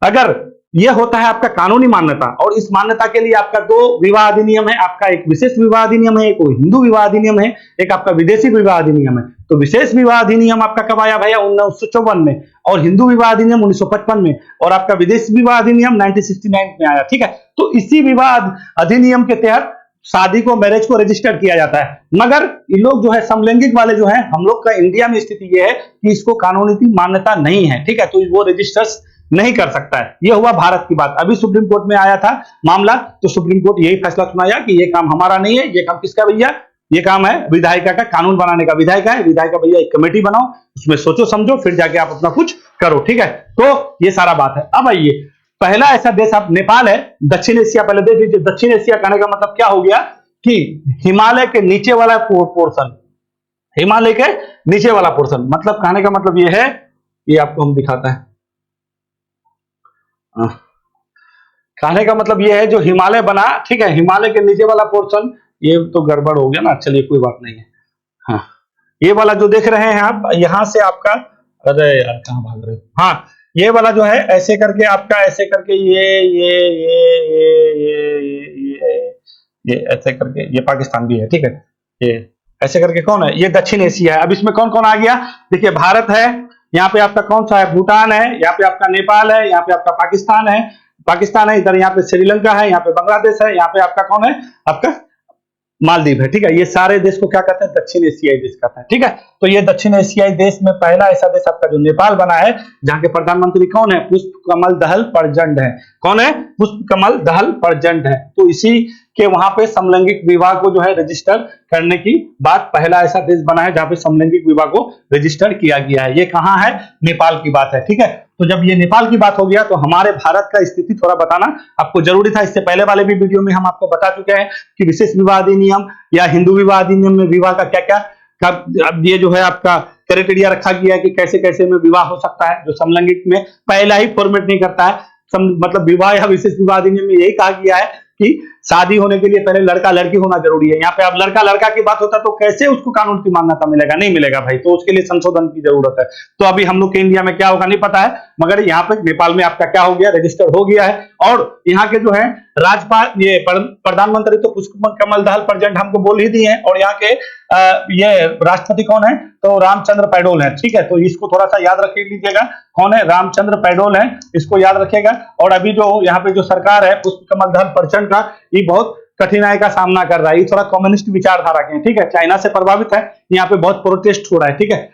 अगर यह होता है आपका कानूनी मान्यता, और इस मान्यता के लिए आपका 2 विवाह अधिनियम है, आपका एक विशेष विवाह अधिनियम है, एक हिंदू विवाह अधिनियम है, एक आपका विदेशी विवाह अधिनियम है। तो विशेष विवाह अधिनियम आपका कब आया भैया 1954 में, और हिंदू विवाह अधिनियम 1955 में, और आपका विदेशी विवाह अधिनियम 1969 में आया, ठीक है। तो इसी विवाह अधिनियम के तहत शादी को, मैरिज को रजिस्टर किया जाता है। मगर ये लोग जो है समलैंगिक वाले जो है, हम लोग का इंडिया में स्थिति ये है कि इसको कानूनी मान्यता नहीं है, ठीक है। तो वो रजिस्टर नहीं कर सकता है। ये हुआ भारत की बात। अभी सुप्रीम कोर्ट में आया था मामला, तो सुप्रीम कोर्ट यही फैसला सुनाया कि ये काम हमारा नहीं है, ये काम किसका भैया, ये काम है विधायिका का, कानून बनाने का विधायिका है। विधायिका भैया एक कमेटी बनाओ, उसमें सोचो समझो, फिर जाके आप अपना कुछ करो, ठीक है। तो ये सारा बात है। अब आइए, पहला ऐसा देश आप नेपाल है, दक्षिण एशिया। पहले देख लीजिए, दक्षिण एशिया कहने का मतलब क्या हो गया कि हिमालय के नीचे वाला पोर्शन, हिमालय के नीचे वाला पोर्शन, मतलब कहने का मतलब ये है, ये आपको हम दिखाता है। कहने का मतलब ये है जो हिमालय बना, ठीक है, हिमालय के नीचे वाला पोर्शन, ये तो गड़बड़ हो गया ना, चलिए कोई बात नहीं है। हाँ, ये वाला जो देख रहे हैं आप, यहां से आपका, अरे यार कहां भाग रहे हो, हाँ ये वाला जो है ऐसे करके आपका, ऐसे करके ये ऐसे करके ये पाकिस्तान भी है, ठीक है। ये ऐसे करके कौन है, ये दक्षिण एशिया है। अब इसमें कौन कौन आ गया, देखिए भारत है, यहाँ पे आपका कौन सा है, भूटान है, यहाँ पे आपका नेपाल है, यहाँ पे आपका पाकिस्तान है, इधर यहाँ पे श्रीलंका है, यहाँ पे बांग्लादेश है, यहाँ पे आपका कौन है, आपका मालदीव है, ठीक है। ये सारे देश को क्या कहते हैं, दक्षिण एशियाई देश कहते हैं, ठीक है। तो ये दक्षिण एशियाई देश में पहला ऐसा देश आपका जो नेपाल बना है, जहां के प्रधानमंत्री कौन है, पुष्पकमल दहल प्रचंड है। कौन है, पुष्पकमल दहल प्रचंड है। तो इसी के वहां पे समलैंगिक विवाह को जो है रजिस्टर करने की बात, पहला ऐसा देश बना है जहां पे समलैंगिक विवाह को रजिस्टर किया गया है। ये कहां है, नेपाल की बात है, ठीक है। तो जब ये नेपाल की बात हो गया तो हमारे भारत का स्थिति थोड़ा बताना आपको जरूरी था। इससे पहले वाले भी वीडियो में हम आपको बता चुके हैं कि विशेष विवाह अधिनियम या हिंदू विवाह अधिनियम में विवाह का क्या क्या, अब ये जो है आपका क्राइटेरिया रखा गया है कि कैसे कैसे में विवाह हो सकता है। जो समलैंगिक में पहला ही फॉर्मेट नहीं करता है, मतलब विवाह या विशेष विवाह अधिनियम में यही कहा गया है कि शादी होने के लिए पहले लड़का लड़की होना जरूरी है। यहाँ पे अब लड़का लड़का की बात होता है तो कैसे उसको कानून की मान्यता मिलेगा? नहीं मिलेगा भाई, तो उसके लिए संशोधन की जरूरत है। तो अभी हम लोग के इंडिया में क्या होगा नहीं पता है, मगर यहाँ पे नेपाल में आपका क्या हो गया, रजिस्टर हो गया है। और यहाँ के जो है राज्यपाल, ये प्रधानमंत्री तो पुष्प कमल दहल प्रेजेंट हमको बोल ही दिए हैं, और यहाँ के ये राष्ट्रपति कौन है, तो रामचंद्र पौडेल है, ठीक है। तो इसको थोड़ा सा याद रख लीजिएगा, कौन है, रामचंद्र पौडेल है, इसको याद रखिएगा। और अभी जो यहाँ पे जो सरकार है पुष्प कमल दहल प्रचंड का, ये बहुत कठिनाई का सामना कर रहा है। ये थोड़ा कम्युनिस्ट विचारधारा के हैं, ठीक है, चाइना से प्रभावित है, यहाँ पे बहुत प्रोटेस्ट हो रहा है, ठीक है।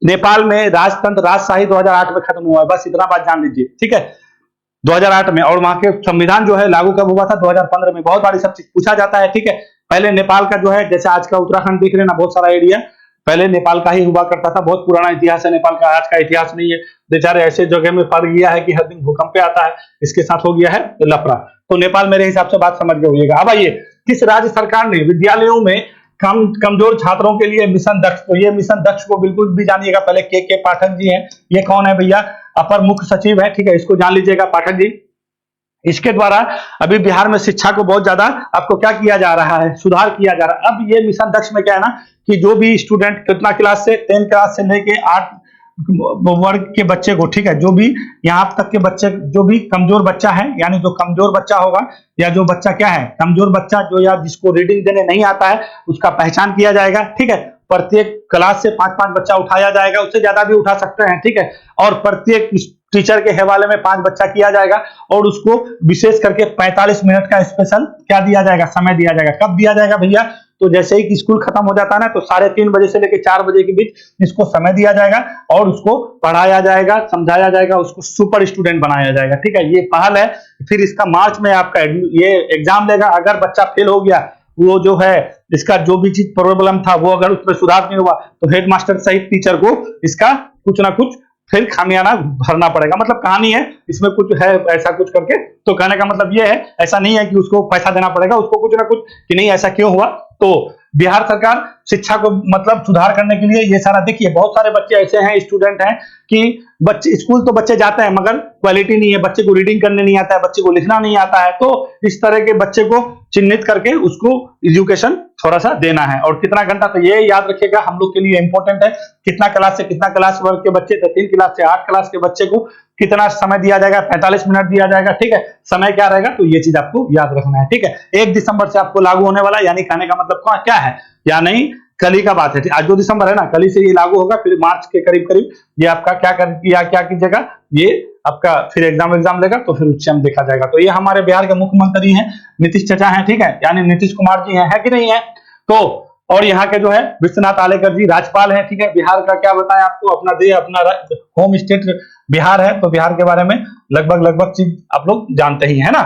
नेपाल में राजतंत्र राजशाही 2008 में खत्म हुआ है, बस इतना बात जान लीजिए, ठीक है, 2008 में। और वहां के संविधान जो है लागू कब हुआ था, 2015 में। बहुत बारी सब चीज पूछा जाता है, ठीक है। पहले नेपाल का जो है, जैसे आज का उत्तराखंड दिख रहे हैं ना, बहुत सारा एरिया पहले नेपाल का ही हुआ करता था। बहुत पुराना इतिहास है नेपाल का, आज का इतिहास नहीं है। बेचारे ऐसे जगह में पड़ गया है कि हर दिन भूकंप आता है, इसके साथ हो गया है लफड़ा। तो नेपाल मेरे हिसाब से बात समझ के होइएगा। अब आइए, किस राज्य सरकार ने विद्यालयों में कमजोर छात्रों के लिए मिशन दक्ष, तो ये मिशन दक्ष को बिल्कुल भी जानिएगा। पहले के पाठक जी हैं, ये कौन है भैया, अपर मुख्य सचिव है, ठीक है, इसको जान लीजिएगा पाठक जी। इसके द्वारा अभी बिहार में शिक्षा को बहुत ज्यादा आपको क्या किया जा रहा है, सुधार किया जा रहा है। अब ये मिशन दक्ष में क्या है ना, कि जो भी स्टूडेंट कितना क्लास से, 10 क्लास से लेके 8 वर्ग के बच्चे को, ठीक है, जो भी यहाँ तक के बच्चे, जो भी कमजोर बच्चा है, यानी जो कमजोर बच्चा होगा, या जो बच्चा क्या है कमजोर बच्चा, जो या जिसको रीडिंग देने नहीं आता है, उसका पहचान किया जाएगा, ठीक है। प्रत्येक क्लास से 5-5 बच्चा उठाया जाएगा, उससे ज्यादा भी उठा सकते हैं, ठीक है। और प्रत्येक टीचर के हवाले में 5 बच्चा किया जाएगा, और उसको विशेष करके 45 मिनट का स्पेशल क्या दिया जाएगा, समय दिया जाएगा। कब दिया जाएगा भैया, तो जैसे ही स्कूल खत्म हो जाता है ना, तो 3:30 बजे से लेकर 4 बजे के बीच इसको समय दिया जाएगा, और उसको पढ़ाया जाएगा, समझाया जाएगा, उसको सुपर स्टूडेंट बनाया जाएगा, ठीक है। ये पहल है। फिर इसका मार्च में आपका ये एग्जाम लेगा। अगर बच्चा फेल हो गया, वो जो है इसका जो भी चीज प्रॉब्लम था, वो अगर उसमें सुधार नहीं हुआ, तो हेडमास्टर सहित टीचर को इसका कुछ ना कुछ फिर खामियाना भरना पड़ेगा। मतलब कहानी है, इसमें कुछ है ऐसा कुछ करके। तो कहने का मतलब ये है, ऐसा नहीं है कि उसको पैसा देना पड़ेगा, उसको कुछ ना कुछ कि नहीं ऐसा क्यों हुआ। तो बिहार सरकार शिक्षा को मतलब सुधार करने के लिए ये सारा, देखिए बहुत सारे बच्चे ऐसे हैं, स्टूडेंट हैं कि बच्चे स्कूल तो बच्चे जाते हैं, मगर क्वालिटी नहीं है, बच्चे को रीडिंग करने नहीं आता है, बच्चे को लिखना नहीं आता है। तो इस तरह के बच्चे को चिन्हित करके उसको एजुकेशन थोड़ा सा देना है। और कितना घंटा, तो ये याद रखिएगा, हम लोग के लिए इंपॉर्टेंट है, कितना क्लास से कितना क्लास वर्ग के बच्चे, तो 3 क्लास से 8 क्लास के बच्चे को कितना समय दिया जाएगा, 45 मिनट दिया जाएगा, ठीक है। समय क्या रहेगा, तो ये चीज आपको याद रखना है, ठीक है। 1 दिसंबर से आपको लागू होने वाला, यानी कहने का मतलब क्या है, या नहीं कल ही का बात है। आज 2 दिसंबर है ना, कल ही से ये लागू होगा। फिर मार्च के करीब करीब ये आपका क्या कीजिएगा, ये आपका फिर एग्जाम लेगा, तो फिर उससे हम देखा जाएगा। तो ये हमारे बिहार के मुख्यमंत्री हैं, नीतीश चाचा हैं, ठीक है, यानी नीतीश कुमार जी हैं, है कि नहीं है। तो और यहाँ के जो है विश्वनाथ आलेकर जी राज्यपाल हैं, ठीक है। बिहार का क्या बताएं आपको, अपना अपना होम स्टेट बिहार है, तो बिहार के बारे में लगभग चीज आप लोग जानते ही है ना।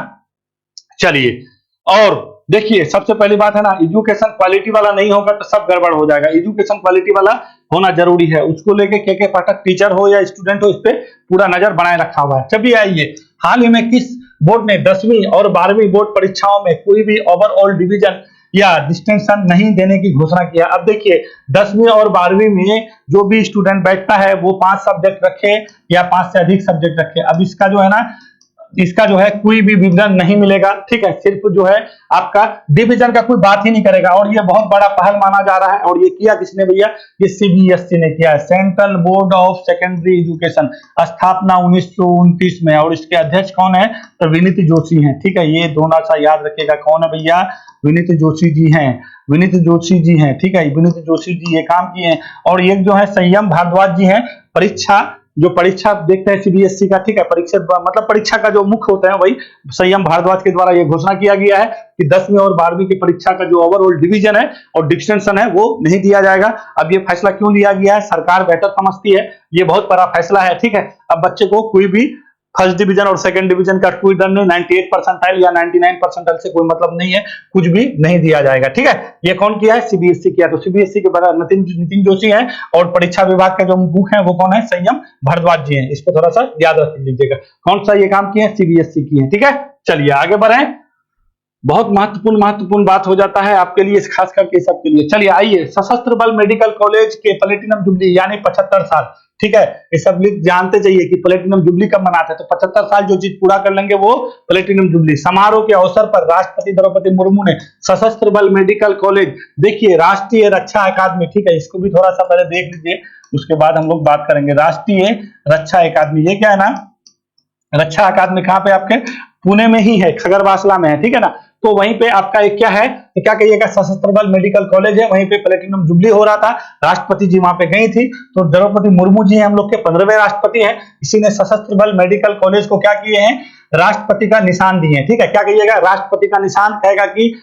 चलिए, और देखिए सबसे पहली बात है ना, एजुकेशन क्वालिटी वाला नहीं होगा तो सब गड़बड़ हो जाएगा। एजुकेशन क्वालिटी वाला होना जरूरी है, उसको लेके के पाठक टीचर हो या स्टूडेंट हो, इस पे पूरा नजर बनाए रखा हुआ है। चलिए आइए, हाल ही में किस बोर्ड ने 10वीं और 12वीं बोर्ड परीक्षाओं में कोई भी ओवरऑल डिवीजन या डिस्टिंक्शन नहीं देने की घोषणा किया। अब देखिए 10वीं और 12वीं में जो भी स्टूडेंट बैठता है वो 5 सब्जेक्ट रखे या 5 से अधिक सब्जेक्ट रखे। अब इसका जो है ना, इसका जो है कोई भी विवरण नहीं मिलेगा, ठीक है। सिर्फ जो है आपका डिवीजन का कोई बात ही नहीं करेगा, और ये बहुत बड़ा पहल माना जा रहा है। और ये किया किसने भैया, ये सीबीएसई ने किया है, central board of secondary education, स्थापना 1929 में। और इसके अध्यक्ष कौन है, तो विनीत जोशी हैं, ठीक है। ये दोनों सा याद रखिएगा, कौन है भैया, विनीत जोशी जी हैं, विनीत जोशी जी हैं, ठीक है। विनीत जोशी जी ये काम किए हैं। और एक जो है संयम भारद्वाज जी हैं, परीक्षा देखते हैं सीबीएसई का, ठीक है। मतलब परीक्षा का जो मुख्य होता है वही संयम भारद्वाज के द्वारा ये घोषणा किया गया है कि 10वीं और 12वीं की परीक्षा का जो ओवरऑल डिवीजन है और डिस्टिंक्शन है वो नहीं दिया जाएगा। अब ये फैसला क्यों लिया गया है, सरकार बेहतर समझती है, ये बहुत बड़ा फैसला है, ठीक है। अब बच्चे को कोई भी फर्स्ट डिवीजन और सेकंड डिवीजन का कोई डर नहीं, 98 परसेंटाइल या 99 परसेंटाइल से कोई मतलब नहीं है, कुछ भी नहीं दिया जाएगा, ठीक है। ये कौन किया है, सीबीएसई किया। तो सीबीएसई के बगैर नितिन जोशी हैं, और परीक्षा विभाग के जो मुख हैं वो कौन है, संयम भारद्वाज जी हैं। इसको थोड़ा सा याद रख लीजिएगा, कौन सा ये काम किए हैं, सीबीएसई की है, ठीक है। चलिए आगे बढ़े, बहुत महत्वपूर्ण बात हो जाता है आपके लिए, खास करके सबके लिए। चलिए आइए, सशस्त्र बल मेडिकल कॉलेज के प्लेटिनम जुबली यानी 75 साल, ठीक है, ये सब जानते चाहिए कि प्लेटिनम जुबली कब मनाते हैं। तो 75 साल जो चीज पूरा कर लेंगे वो प्लेटिनम जुबली। समारोह के अवसर पर राष्ट्रपति द्रौपदी मुर्मू ने सशस्त्र बल मेडिकल कॉलेज, देखिए राष्ट्रीय रक्षा अकादमी, ठीक है, इसको भी थोड़ा सा पहले देख लीजिए, उसके बाद हम लोग बात करेंगे। राष्ट्रीय रक्षा अकादमी, ये क्या है ना, रक्षा अकादमी कहाँ पे आपके पुणे में ही है, खगरवासला में है, ठीक है ना। तो वहीं पे आपका एक क्या है, क्या कहिएगा, सशस्त्र बल मेडिकल कॉलेज है, वहीं पे प्लेटिनम जुबली हो रहा था, राष्ट्रपति जी वहां पे गई थी। तो द्रौपदी मुर्मू जी हम लोग के 15वें राष्ट्रपति हैं। इसी ने सशस्त्र बल मेडिकल कॉलेज को क्या किए हैं, राष्ट्रपति का निशान दिए हैं, ठीक है। क्या कहिएगा, राष्ट्रपति का निशान, कहेगा कि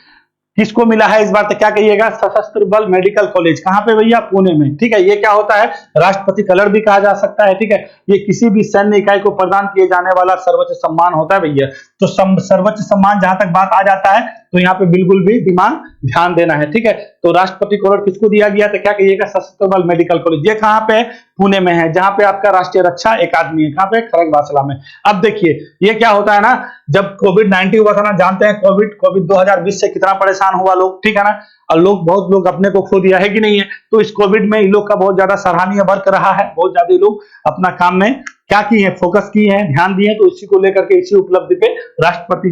किसको मिला है इस बार, तो क्या कहिएगा, सशस्त्र बल मेडिकल कॉलेज, कहां पे भैया, पुणे में, ठीक है। ये क्या होता है, राष्ट्रपति कलर भी कहा जा सकता है, ठीक है। ये किसी भी सैन्य इकाई को प्रदान किए जाने वाला सर्वोच्च सम्मान होता है भैया। तो सर्वोच्च सम्मान जहां तक बात आ जाता है तो यहाँ पे बिल्कुल भी दिमाग ध्यान देना है, ठीक है। तो राष्ट्रपति कॉलेज किसको दिया गया, तो क्या कहिएगा, सशस्त्र बल मेडिकल कॉलेज। ये कहां पे, पुणे में है, जहां पे आपका राष्ट्रीय रक्षा अकादमी है, कहां पे, खड़गवासला में। अब देखिए ये क्या होता है ना, जब कोविड-19 हुआ था ना, जानते हैं कोविड 2020 से कितना परेशान हुआ लोग, ठीक है ना, और बहुत लोग अपने को खो दिया है कि नहीं है। तो इस कोविड में इन लोग का बहुत ज्यादा सराहनीय वर्क रहा है, बहुत ज्यादा लोग अपना काम में क्या किए हैं, फोकस किए हैं, ध्यान दिए हैं। तो इसी को लेकर के, इसी उपलब्धि पे राष्ट्रपति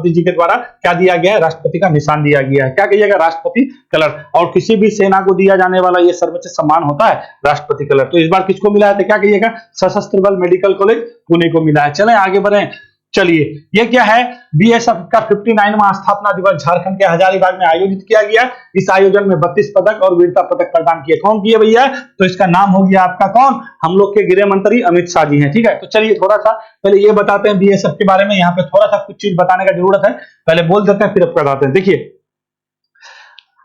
जी के द्वारा क्या दिया गया है, राष्ट्रपति का निशान दिया गया है, क्या कहिएगा, राष्ट्रपति कलर। और किसी भी सेना को दिया जाने वाला ये सर्वोच्च सम्मान होता है, राष्ट्रपति कलर। तो इस बार किसको मिला है, तो क्या कहिएगा, सशस्त्र बल मेडिकल कॉलेज पुणे को मिला है। चलें आगे बढ़े। चलिए ये क्या है, बीएसएफ का 59वां स्थापना दिवस झारखंड के हजारीबाग में आयोजित किया गया। इस आयोजन में 32 पदक और वीरता पदक प्रदान किए। कौन किए भैया, तो इसका नाम हो गया आपका कौन, हम लोग के गृह मंत्री अमित शाह जी हैं, ठीक है। तो चलिए थोड़ा सा पहले ये बताते हैं बीएसएफ के बारे में, यहाँ पे थोड़ा सा कुछ चीज बताने का जरूरत है, पहले बोल देते हैं फिर अब बताते हैं। देखिए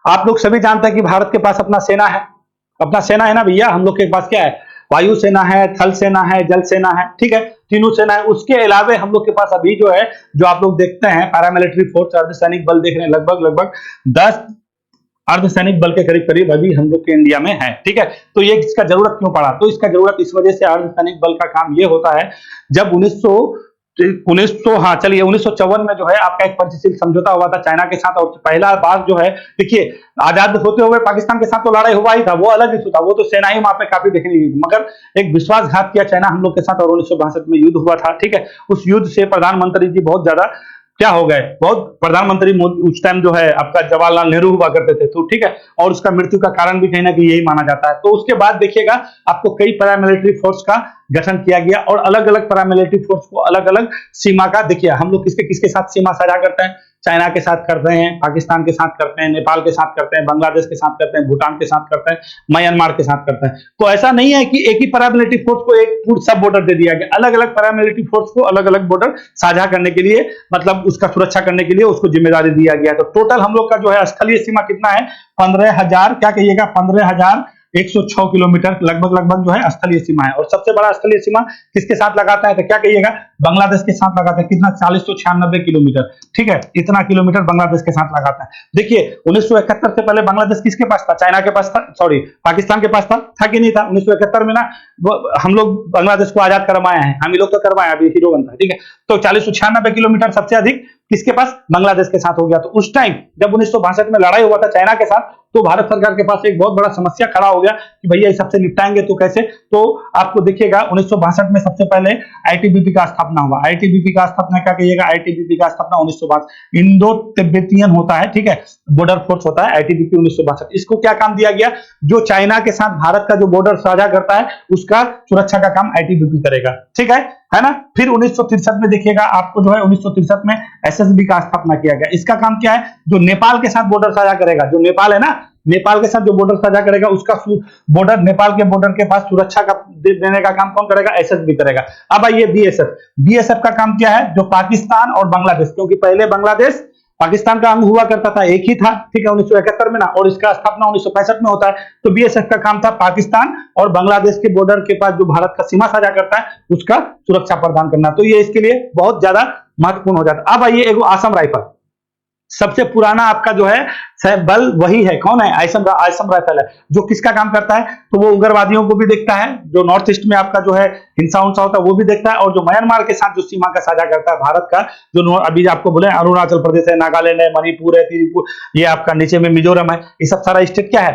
आप लोग सभी जानते हैं कि भारत के पास अपना सेना है, अपना सेना है ना भैया। हम लोग के पास क्या है, वायु सेना है, थल सेना है, जल सेना है, ठीक है, तीनों सेना है। उसके अलावा हम लोग के पास अभी जो है, जो आप लोग देखते हैं पैरामिलिट्री फोर्स, अर्धसैनिक बल देख रहे हैं, लगभग 10 अर्धसैनिक बल के करीब अभी हम लोग के इंडिया में है, ठीक है। तो ये इसका जरूरत क्यों पड़ा, तो इसका जरूरत इस वजह से, अर्धसैनिक बल का काम ये होता है, जब 1954 में जो है आपका एक पंचशील समझौता हुआ था चाइना के साथ। और पहला बार जो है, देखिए आजाद होते हुए पाकिस्तान के साथ तो लड़ाई हुआ ही था, वो अलग इशू था, वो तो सेना ही वहां पे काफी देखनी थी, मगर एक विश्वासघात किया चाइना हम लोग के साथ और 1962 में युद्ध हुआ था, ठीक है। उस युद्ध से प्रधानमंत्री जी बहुत ज्यादा क्या हो गए, बहुत, प्रधानमंत्री उस टाइम जो है आपका जवाहरलाल नेहरू हुआ करते थे, तो ठीक है। और उसका मृत्यु का कारण भी कहीं ना कहीं यही माना जाता है। तो उसके बाद देखिएगा आपको कई पैरामिलिट्री फोर्स का गठन किया गया, और अलग अलग पैरामिलिट्री फोर्स को अलग अलग सीमा का, देखिए हम लोग किसके किसके साथ सीमा साझा करते हैं, चाइना के साथ करते हैं, पाकिस्तान के साथ करते हैं, नेपाल के साथ करते हैं, बांग्लादेश के साथ करते हैं, भूटान के साथ करते हैं, म्यांमार के साथ करते हैं। तो ऐसा नहीं है कि एक ही पैरामिलिट्री फोर्स को एक सब बॉर्डर दे दिया गया, अलग अलग पैरामिलिट्री फोर्स को अलग अलग बॉर्डर साझा करने के लिए, मतलब उसका सुरक्षा करने के लिए उसको जिम्मेदारी दिया गया है। तो टोटल हम लोग का जो है स्थलीय सीमा कितना है, 15,000, क्या कहिएगा, 15,106 किलोमीटर लगभग जो है स्थलीय सीमा है। और सबसे बड़ा स्थलीय सीमा किसके साथ लगाता है, तो क्या कहिएगा, बांग्लादेश के साथ लगाता है। कितना, 496 किलोमीटर, ठीक है, इतना किलोमीटर बांग्लादेश के साथ लगाता है। देखिए 1971 से पहले बांग्लादेश किसके पास था, चाइना के पास था, सॉरी पाकिस्तान के पास था कि नहीं था। 1971 में ना हम लोग बांग्लादेश को आजाद करवाए हैं, हम ही लोग तो करवाए, अभी हीरो बनता है, ठीक है। तो 496 किलोमीटर सबसे अधिक किसके पास, बांग्लादेश के साथ हो गया। तो उस टाइम जब 1962 में लड़ाई हुआ था चाइना के साथ, तो भारत सरकार के पास एक बहुत बड़ा समस्या खड़ा हो गया कि भैया इस सबसे निपटाएंगे तो कैसे। तो आपको देखिएगा 1962 में सबसे पहले आईटीबीपी का स्थापना हुआ। आईटीबीपी का स्थापना क्या कहिएगा, आईटीबीपी का स्थापना 1962, इंडो तिब्बतियन होता है, ठीक है, बॉर्डर फोर्स होता है आईटीबीपी 1962। इसको क्या काम दिया गया, जो चाइना के साथ भारत का जो बॉर्डर साझा करता है उसका सुरक्षा का काम आईटीबीपी करेगा, ठीक है ना। फिर 1963 में देखिएगा आपको जो है 1963 में एसएसबी का स्थापना किया गया। इसका काम क्या है, जो नेपाल के साथ बॉर्डर साझा करेगा, जो नेपाल है ना, नेपाल के साथ जो बॉर्डर साझा करेगा उसका बॉर्डर, नेपाल के बॉर्डर के पास सुरक्षा का देने का काम कौन करेगा, एसएसबी करेगा। अब आइए बीएसएफ का काम क्या है, जो पाकिस्तान और बांग्लादेश, क्योंकि पहले बांग्लादेश पाकिस्तान का अंग हुआ करता था, एक ही था, ठीक है, 1971 में ना, और इसका स्थापना 1965 में होता है। तो बीएसएफ का काम था पाकिस्तान और बांग्लादेश के बॉर्डर के पास जो भारत का सीमा साझा करता है उसका सुरक्षा प्रदान करना। तो ये इसके लिए बहुत ज्यादा महत्वपूर्ण हो जाता है। अब आइए एगो आसम राइफल, सबसे पुराना आपका जो है बल वही है, कौन है, आसम राइफल है, जो किसका काम करता है, तो वो उग्रवादियों को भी देखता है, जो नॉर्थ ईस्ट में आपका जो है हिंसा उंसा होता है वो भी देखता है, और जो म्यांमार के साथ जो सीमा का साझा करता है भारत का, जो अभी आपको बोले अरुणाचल प्रदेश है, नागालैंड है, मणिपुर है, त्रिपुरा, ये आपका नीचे में मिजोरम है, ये सब सारा स्टेट क्या है,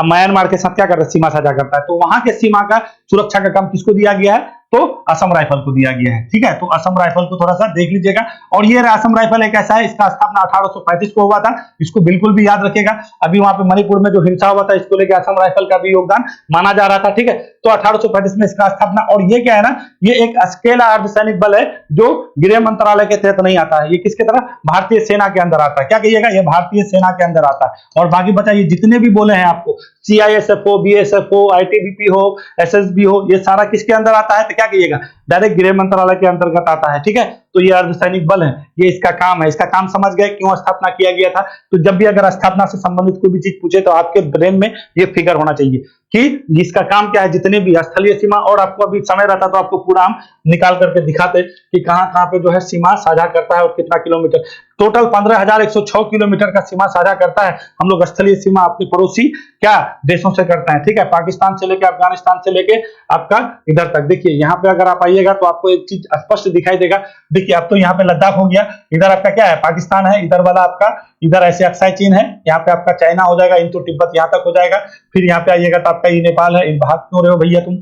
म्यांमार के साथ क्या करता है, सीमा साझा करता है। तो वहां के सीमा का सुरक्षा का काम किसको दिया गया है, तो असम राइफल को दिया गया है। ठीक है, तो असम राइफल को थोड़ा सा देख लीजिएगा। और ये असम राइफल एक ऐसा है, इसका स्थापना 1835 को हुआ था, इसको बिल्कुल भी याद रखिएगा। अभी वहां पे मणिपुर में जो हिंसा हुआ था, इसको लेकर असम राइफल का भी योगदान माना जा रहा था। ठीक है, तो 1835 में इसका स्थापना। और ये क्या है ना, ये एक अकेला अर्धसैनिक बल है जो गृह मंत्रालय के तहत नहीं आता है, ये किसके तरह, भारतीय सेना के अंदर आता है। क्या कहिएगा, ये भारतीय सेना के अंदर आता है। और बाकी बचा, ये जितने भी बोले हैं आपको, सीआईएसएफ हो, बीएसएफ हो, आईटीबीपी हो, एसएसबी हो, ये सारा किसके अंदर आता है, तो क्या कहिएगा, डायरेक्ट गृह मंत्रालय के अंतर्गत आता है। ठीक है, तो ये अर्धसैनिक बल है, ये इसका काम है। इसका काम समझ गए क्यों स्थापना किया गया था। तो जब भी अगर स्थापना से संबंधित कोई भी चीज पूछे तो आपके ब्रेन में ये फिगर होना चाहिए कि इसका काम क्या है। जितने भी स्थलीय सीमा, और आपको अभी समय रहता तो आपको पूरा हम निकाल करके दिखाते कि कहां कहां पे जो है सीमा साझा करता है और कितना किलोमीटर। टोटल 15,106 किलोमीटर का सीमा साझा करता है हम लोग स्थलीय सीमा अपने पड़ोसी क्या देशों से करते हैं। ठीक है, पाकिस्तान से लेके, अफगानिस्तान से लेके आपका इधर तक। देखिए यहाँ पे अगर आप आइएगा तो आपको एक चीज स्पष्ट दिखाई देगा। देखिए अब तो यहाँ पे लद्दाख हो गया, इधर आपका क्या है, पाकिस्तान है, इधर वाला आपका, इधर ऐसे अक्साई चीन है, यहाँ पे आपका चाइना हो जाएगा, इन तो तिब्बत यहाँ तक हो जाएगा। फिर यहाँ पे आइएगा तो आपका ये नेपाल है, भाग क्यों रहे हो भैया तुम,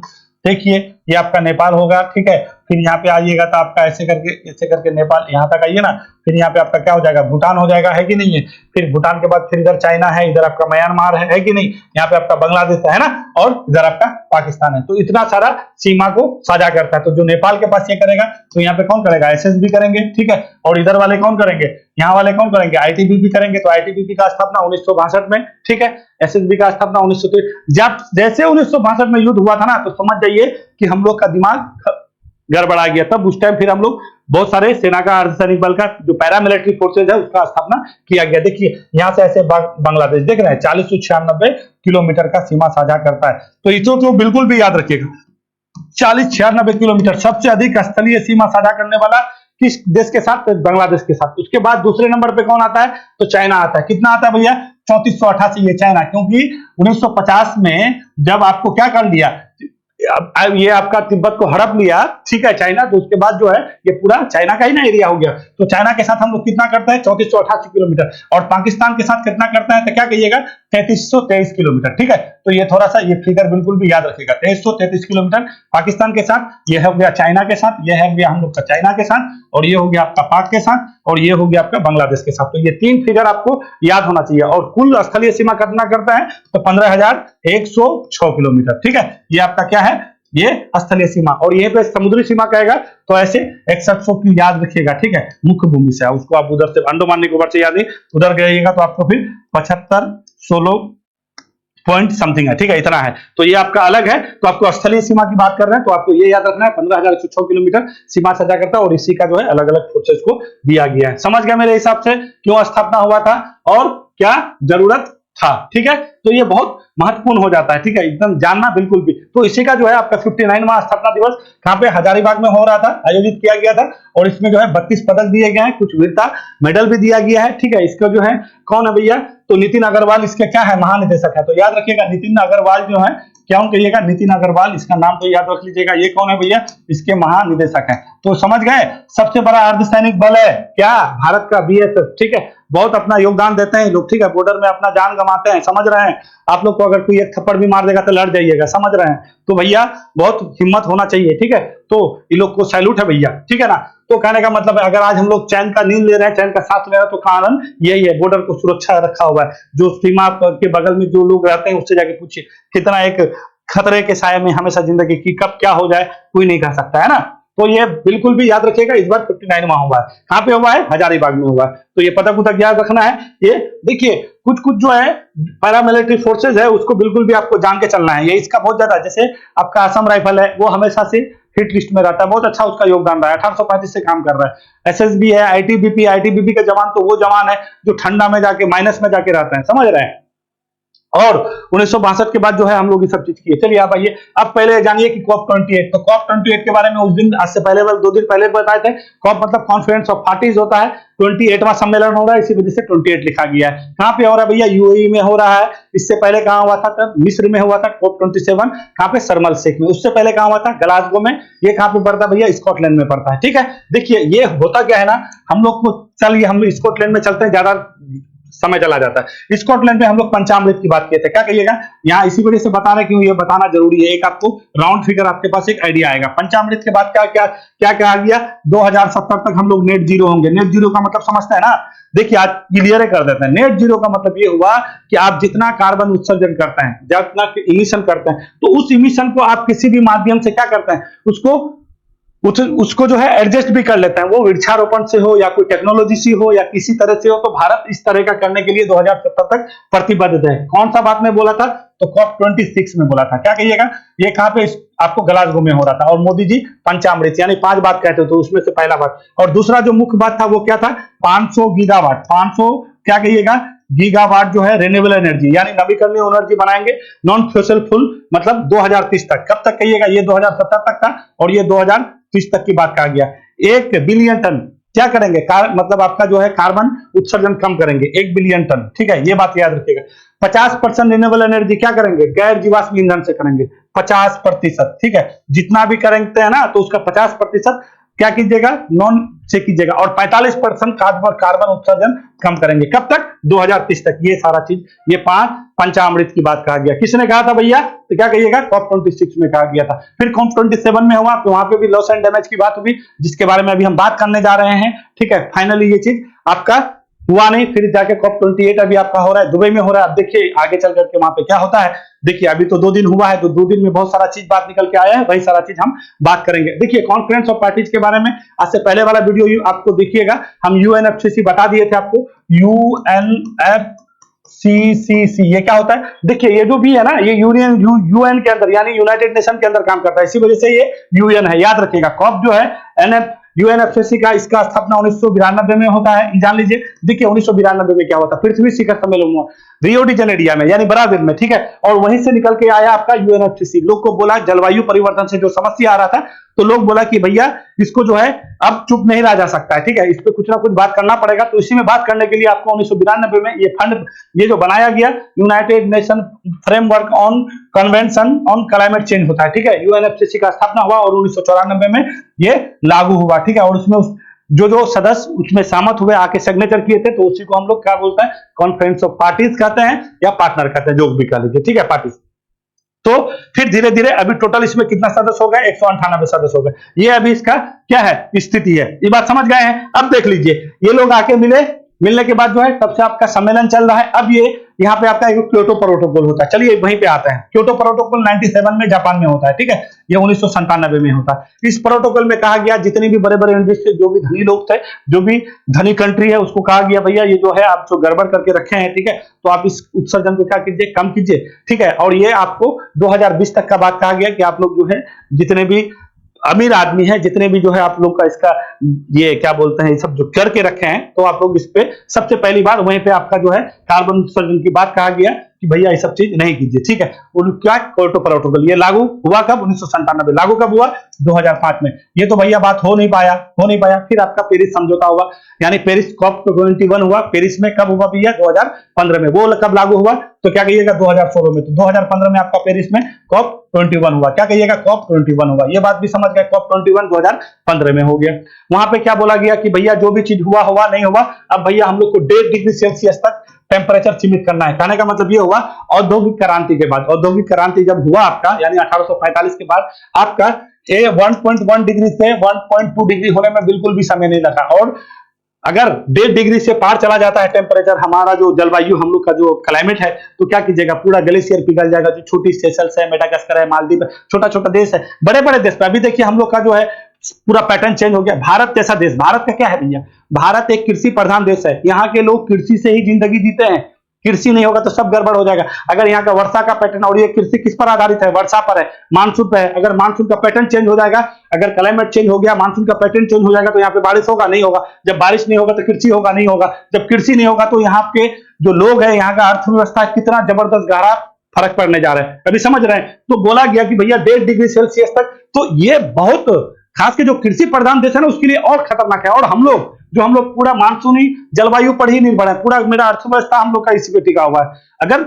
देखिए ये आपका नेपाल होगा। ठीक है, फिर यहाँ पे आइएगा तो आपका ऐसे करके नेपाल यहाँ तक आइए ना, फिर यहाँ पे आपका क्या हो जाएगा, भूटान हो जाएगा, है कि नहीं है। फिर भूटान के बाद फिर इधर चाइना है, इधर आपका म्यांमार है कि नहीं, यहाँ पे आपका बांग्लादेश है ना, और इधर आपका पाकिस्तान है। तो इतना सारा सीमा को साझा करता है। तो जो नेपाल के पास ये करेगा तो यहाँ पे कौन करेगा, एसएसबी करेंगे। ठीक है, और इधर वाले कौन करेंगे, यहाँ वाले कौन करेंगे, आईटीबीपी करेंगे। तो आईटीबीपी का स्थापना 1962 में, ठीक है, एसएसबी का स्थापना 1963। जब जैसे 1962 में युद्ध हुआ था ना, तो समझ जाइए कि हम लोग का दिमाग गड़बड़ा गया। तब उस टाइम फिर हम लोग बहुत सारे सेना का, अर्धसैनिक बल का, जो पैरामिलिट्री फोर्सेज है उसका स्थापना किया गया। देखिए यहाँ से ऐसे बांग्लादेश देख रहे हैं, 4096 किलोमीटर का सीमा साझा करता है। तो इसको तो बिल्कुल भी याद रखिएगा, 4096 किलोमीटर। सबसे अधिक स्थलीय सीमा साझा करने वाला किस देश के साथ, बांग्लादेश के साथ। उसके बाद दूसरे नंबर पे कौन आता है, तो चाइना आता है। कितना आता है भैया, 3488, ये चाइना। क्योंकि 1950 में जब आपको क्या कर लिया, ये आपका तिब्बत को हड़प लिया, ठीक है, चाइना, तो उसके बाद जो है ये पूरा चाइना का ही ना एरिया हो गया। तो चाइना के साथ हम लोग कितना करते हैं, 3488 किलोमीटर। और पाकिस्तान के साथ कितना करता है, तो क्या कहिएगा, 3323 किलोमीटर। ठीक है, तो ये थोड़ा सा ये फिगर बिल्कुल भी याद रखिएगा, 3333 किलोमीटर पाकिस्तान के साथ, ये हो गया चाइना के साथ, ये है गया हम लोग का चाइना के साथ, और ये हो गया आपका पाक के साथ, और ये हो गया आपका बांग्लादेश के साथ। तो ये तीन फिगर आपको याद होना चाहिए। और कुल स्थलीय सीमा कितना करता है, तो 15,106 किलोमीटर। ठीक है, ये आपका क्या है, ये स्थलीय सीमा। और यहीं पे समुद्री सीमा कहेगा तो ऐसे 6100 की याद रखिएगा। ठीक है, मुख्य भूमि से उसको आप उधर से अंडमान निकोबार से याद नहीं, उधर गइएगा तो आपको फिर 75 16 पॉइंट समथिंग है। ठीक है, इतना है। तो ये आपका अलग है। तो आपको स्थलीय सीमा की बात कर रहे हैं तो आपको ये याद रखना है, 15,106 किलोमीटर सीमा साझा करता है। और इसी का जो है अलग अलग फोर्सेस को दिया गया है। समझ गया मेरे हिसाब से क्यों स्थापना हुआ था और क्या जरूरत था। ठीक है, तो ये बहुत महत्वपूर्ण हो जाता है। ठीक है, एकदम जानना बिल्कुल भी। तो इसी का जो है आपका 59वां स्थापना दिवस कहां पे, हजारीबाग में हो रहा था, आयोजित किया गया था। और इसमें जो है 32 पदक दिए गए हैं, कुछ वीरता मेडल भी दिया गया है। ठीक है, इसका जो है कौन है भैया, तो नितिन अग्रवाल इसके क्या है, महानिदेशक है। तो याद रखिएगा नितिन अग्रवाल जो है, क्या कहिएगा, नितिन अग्रवाल, इसका नाम तो याद रख लीजिएगा। ये कौन है भैया, इसके महानिदेशक है। तो समझ गए, सबसे बड़ा अर्धसैनिक बल है क्या, भारत का बीएसएफ। ठीक है, बहुत अपना योगदान देते हैं लोग। ठीक है, बॉर्डर में अपना जान गंवाते हैं, समझ रहे हैं। आप लोग को अगर कोई एक थप्पड़ भी मार देगा तो लड़ जाइएगा, समझ रहे हैं। तो भैया बहुत हिम्मत होना चाहिए। ठीक है, तो इन लोग को सैल्यूट है भैया। ठीक है ना, तो कहने का मतलब है अगर आज हम लोग चैन का नींद ले रहे हैं, चैन का सांस ले रहे हैं, तो कारण यही है, बॉर्डर को सुरक्षा रखा हुआ है। जो सीमा के बगल में जो लोग रहते हैं उससे जाके पूछिए, कितना एक खतरे के साये में हमेशा जिंदगी की कब क्या हो जाए कोई नहीं कह सकता है ना। तो ये बिल्कुल भी याद रखिएगा, इस बार 59वां हुआ है। कहां पे हुआ है, हजारीबाग में हुआ है। तो ये पदक उतक याद रखना है। ये देखिए कुछ कुछ जो है पैरामिलिट्री फोर्सेज है उसको बिल्कुल भी आपको जान के चलना है। ये इसका बहुत ज्यादा, जैसे आपका असम राइफल है वो हमेशा से हिट लिस्ट में रहता है, बहुत अच्छा उसका योगदान रहा है, 1835 से काम कर रहा है। एसएसबी है, आईटीबीपी के जवान तो वो जवान है जो ठंडा में जाके माइनस में जाके रहते हैं, समझ रहे हैं। और 1962 के बाद जो है हम लोग ये सब चीज किए। चलिए आप आइए, अब पहले जानिए कि कॉप 28। तो कॉप 28 के बारे में उस दिन, आज से पहले 2 दिन पहले बताए थे। कॉप मतलब कॉन्फ्रेंस ऑफ पार्टीज होता है, 28वां सम्मेलन हो रहा है, इसी वजह से 28 लिखा गया है। कहां पे हो रहा है भैया, यूएई में हो रहा है। इससे पहले कहां हुआ था, तब मिस्र में हुआ था कॉप 27। कहां पे, शर्म शेख में। उससे पहले कहां हुआ था, ग्लासगो में। ये कहां पे पड़ता है भैया, स्कॉटलैंड में पड़ता है। ठीक है, देखिए ये होता क्या है ना, हम लोग को, चलिए हम स्कॉटलैंड में चलते हैं, ज्यादा समय चला जाता है। स्कॉटलैंड में हम लोग पंचामृत की बात किए थे, क्या कहिएगा, यहाँ इसी वजह से बता रहे क्यों, ये बताना जरूरी है, एक आपको राउंड फिगर आपके पास एक आइडिया आएगा। पंचामृत के बाद क्या क्या क्या क्या आ गया, 2070 तक हम लोग नेट जीरो होंगे। नेट जीरो का मतलब समझते हैं ना, देखिए आज क्लियर कर देते हैं। नेट जीरो का मतलब ये हुआ कि आप जितना कार्बन उत्सर्जन करते हैं, जितना इमिशन करते हैं, तो उस इमिशन को आप किसी भी माध्यम से क्या करते हैं, उसको जो है एडजस्ट भी कर लेते हैं, वो वृक्षारोपण से हो या कोई टेक्नोलॉजी से हो या किसी तरह से हो। तो भारत इस तरह का करने के लिए 2070 तक प्रतिबद्ध है। कौन सा बात में बोला था, तो COP26 में बोला था। क्या कहिएगा, ये कहां पे, आपको ग्लासगो में हो रहा था, और मोदी जी पंचामृत यानी 5 बात कहते हो, तो उसमें से पहला बात। और दूसरा जो मुख्य बात था वो क्या था, 500 गीगावाट, 500 क्या कहिएगा गीगावाट जो है रिन्यूएबल एनर्जी यानी नवीकरणीय एनर्जी बनाएंगे, नॉन फॉसिल फुल, मतलब 2030 तक। कब तक कहिएगा, ये 2070 तक था और ये 2030 तक की बात कहा गया। 1 बिलियन टन क्या करेंगे, मतलब आपका जो है कार्बन उत्सर्जन कम करेंगे, 1 बिलियन टन, ठीक है, ये बात याद रखिएगा। 50% रिन्यूएबल एनर्जी क्या करेंगे, गैर जीवाश्म ईंधन से करेंगे, 50%, ठीक है, जितना भी करेंगे है ना, तो उसका 50% क्या कीजिएगा, नॉन से कीजिएगा, और 45% कार्बन उत्सर्जन कम करेंगे। कब तक, 2030 तक। ये सारा चीज, ये 5 पंचामृत की बात कहा गया। किसने कहा था भैया, तो क्या कहिएगा, COP26 में कहा गया था। फिर COP27 में हुआ, तो वहां पे भी लॉस एंड डैमेज की बात होगी, जिसके बारे में अभी हम बात करने जा रहे हैं, ठीक है। फाइनली ये चीज आपका हुआ नहीं, फिर जाके COP28 अभी आपका हो रहा है, दुबई में हो रहा है। अब देखिए आगे चल करके वहां पे क्या होता है। देखिए अभी तो 2 दिन हुआ है, तो 2 दिन में बहुत सारा चीज बात निकल के आया है, वही सारा चीज हम बात करेंगे। देखिए कॉन्फ्रेंस ऑफ पार्टीज के बारे में आज से पहले वाला वीडियो आपको देखिएगा, हम UNFCCC बता दिए थे आपको। UNFCCC ये क्या होता है, देखिए ये जो भी है ना, ये यूएन के अंदर यानी यूनाइटेड नेशन के अंदर काम करता है, इसी वजह से ये यूएन है, याद रखिएगा। कॉप जो है UNFCCC का, इसका स्थापना 1992 में होता है, जान लीजिए। देखिए 1992 में क्या होता है, पृथ्वी शिखर सम्मेलन हुआ रियो डी जेनेरिया में यानी ब्राजील में, ठीक है। और वहीं से निकल के आया आपका UNFCCC। लोग को बोला जलवायु परिवर्तन से जो समस्या आ रहा था, तो लोग बोला कि भैया इसको जो है अब चुप नहीं रहा जा सकता है, ठीक है, इस पे कुछ ना कुछ बात करना पड़ेगा। तो इसी में बात करने के लिए आपको 1992 में ये फंड, ये जो बनाया गया United nation framework on convention on climate change होता है, ठीक है। UNFCCC का स्थापना हुआ और 1994 में ये लागू हुआ, ठीक है। और उसमें जो सदस्य उसमें सहमत हुए, आके सिग्नेचर किए थे, तो उसी को हम लोग क्या बोलते हैं, कॉन्फ्रेंस ऑफ पार्टीज कहते हैं या पार्टनर कहते हैं, जो भी कह लीजिए, ठीक है, पार्टीज। तो फिर धीरे धीरे अभी टोटल इसमें कितना सदस्य हो गए, 198 सदस्य हो गए। ये अभी इसका क्या है, स्थिति है, ये बात समझ गए हैं। अब देख लीजिए, ये लोग आके मिलने के बाद जो है तब से आपका सम्मेलन चल रहा है। अब ये यहाँ पे आपका एक क्योटो प्रोटोकॉल होता है, चलिए वहीं पे आते हैं। क्योटो प्रोटोकॉल 97 में जापान में होता है, ठीक है, ये 1997 में होता है। इस प्रोटोकॉल में कहा गया जितनी भी बड़े बड़े इंडस्ट्री, जो भी धनी लोग थे, जो भी धनी कंट्री है, उसको कहा गया भैया ये जो है आप जो गड़बड़ करके रखे हैं, ठीक है, तो आप इस उत्सर्जन को क्या कीजिए, कम कीजिए, ठीक है। और ये आपको 2020 तक का बात कहा गया कि आप लोग जो है जितने भी अमीर आदमी है, जितने भी जो है आप लोग का इसका ये क्या बोलते हैं, ये सब जो करके रखे हैं, तो आप लोग इस पे सबसे पहली बार वहीं पे आपका जो है कार्बन उत्सर्जन की बात कहा गया कि भैया ये सब चीज नहीं कीजिए, ठीक है। और क्या क्योटो प्रोटोकॉल ये लागू हुआ कब, 1997। लागू कब हुआ, 2005 में। ये तो भैया बात हो नहीं पाया। फिर आपका पेरिस समझौता हुआ, यानी पेरिस COP21 हुआ। पेरिस में कब हुआ भैया, 2015 में। वो कब लागू हुआ, तो क्या कहिएगा, 2016 में। तो 2015 में आपका पेरिस में COP21 हुआ। क्या कहिएगा, COP21 हुआ। ये बात भी समझ गए, COP21 2015 में हो गया। वहां पे क्या बोला गया कि भैया जो भी चीज हुआ नहीं हुआ, अब भैया हम लोग को 1.5 डिग्री सेल्सियस तक टेम्परेचर सीमित करना है। कहने का मतलब ये हुआ औद्योगिक क्रांति के बाद। औद्योगिक क्रांति जब हुआ आपका, यानी 1845 के बाद, आपका 1.1 डिग्री से 1.2 डिग्री होने में बिल्कुल भी समय नहीं लगा। और अगर 1.5 डिग्री से पार चला जाता है टेम्परेचर, हमारा जो जलवायु, हम लोग का जो क्लाइमेट है, तो क्या कीजिएगा, पूरा ग्लेशियर पिघल जाएगा। जो छोटी सेशल्स है, मेडागास्कर है, मालदीव है, छोटा छोटा देश है, बड़े बड़े देश पे अभी देखिए हम लोग का जो है पूरा पैटर्न चेंज हो गया। भारत जैसा देश, भारत का क्या है भैया, भारत एक कृषि प्रधान देश है। यहाँ के लोग कृषि से ही जिंदगी जीते हैं। कृषि नहीं होगा तो सब गड़बड़ हो जाएगा। अगर यहाँ का वर्षा का पैटर्न, और ये कृषि किस पर आधारित है, वर्षा पर है, मानसून पर है। अगर मानसून का पैटर्न चेंज हो जाएगा, अगर क्लाइमेट चेंज हो गया, मानसून का पैटर्न चेंज हो जाएगा, तो यहाँ पे बारिश होगा नहीं होगा। जब बारिश नहीं होगा तो कृषि होगा नहीं होगा। जब कृषि नहीं होगा तो यहाँ के जो लोग हैं, यहाँ का अर्थव्यवस्था कितना जबरदस्त गहरा फर्क पड़ने जा रहा है, अभी समझ रहे हैं। तो बोला गया कि भैया 1.5 डिग्री सेल्सियस तक, तो ये बहुत खास के जो कृषि प्रधान देश है ना, उसके लिए और खतरनाक है। और हम लोग पूरा मानसूनी जलवायु पर ही निर्भर है, पूरा मेरा अर्थव्यवस्था हम लोग का इसी पे टिका हुआ है। अगर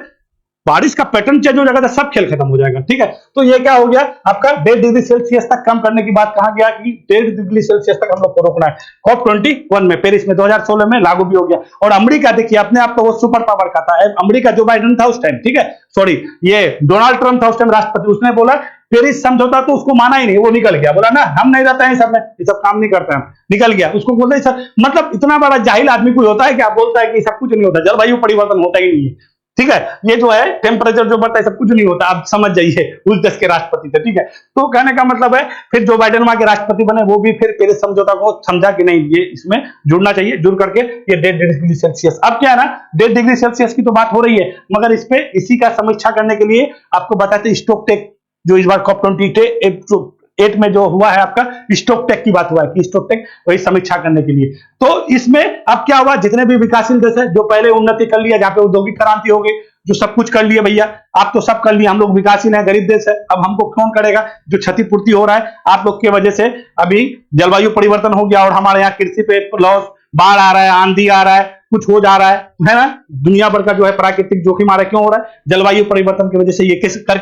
बारिश का पैटर्न चेंज हो जाएगा तो सब खेल खत्म हो जाएगा, ठीक है। तो ये क्या हो गया आपका 1.5 डिग्री सेल्सियस तक कम करने की बात कहा गया कि 1.5 डिग्री सेल्सियस तक हम लोग को रोकना है। COP21 में पेरिस में 2016 में लागू भी हो गया। और अमेरिका देखिए अपने आप को वो सुपर पावर का था, अमेरिका जो बाइडेन था उस टाइम, ठीक है, सॉरी ये डोनाल्ड ट्रंप था उस टाइम राष्ट्रपति, उसने बोला पेरिस समझौता तो उसको माना ही नहीं, वो निकल गया, बोला ना हम नहीं रहते हैं सब में, ये सब काम नहीं करते हैं, निकल गया। उसको बोलते हैं सर, मतलब इतना बड़ा जाहिल आदमी कोई होता है कि आप बोलता है कि सब कुछ नहीं होता, जलवायु परिवर्तन होता ही नहीं है, ठीक है, ये जो है टेम्परेचर जो बढ़ता है सब कुछ नहीं होता, आप समझ जाइए, उस देश के राष्ट्रपति थे, ठीक है। तो कहने का मतलब है फिर जो बाइडेन वहां के राष्ट्रपति बने वो भी फिर पेरिस समझौता को समझा कि नहीं ये इसमें जुड़ना चाहिए, जुड़ करके ये 1.5 डिग्री सेल्सियस, अब क्या है ना 1.5 डिग्री सेल्सियस की तो बात हो रही है, मगर इस पे इसी का समीक्षा करने के लिए आपको बताते स्टॉकटेक जो इस बार COP28 में जो हुआ है आपका स्टॉकटेक की बात हुआ है कि स्टॉकटेक वही समीक्षा करने के लिए। तो इसमें अब क्या हुआ, जितने भी विकासशील देश है जो पहले उन्नति कर लिया, जहां पे औद्योगिक क्रांति हो गई, जो सब कुछ कर लिए भैया, आप तो सब कर लिए, हम लोग विकासशील है, गरीब देश है, अब हमको कौन करेगा, जो क्षतिपूर्ति हो रहा है आप लोग की वजह से, अभी जलवायु परिवर्तन हो गया और हमारे यहाँ कृषि पे लॉस, बाढ़ आ रहा है, आंधी आ रहा है, कुछ हो जा रहा है ना, दुनिया भर का जो है प्राकृतिक जोखिम आ रहा है, क्यों हो रहा है, जलवायु परिवर्तन की वजह से। ये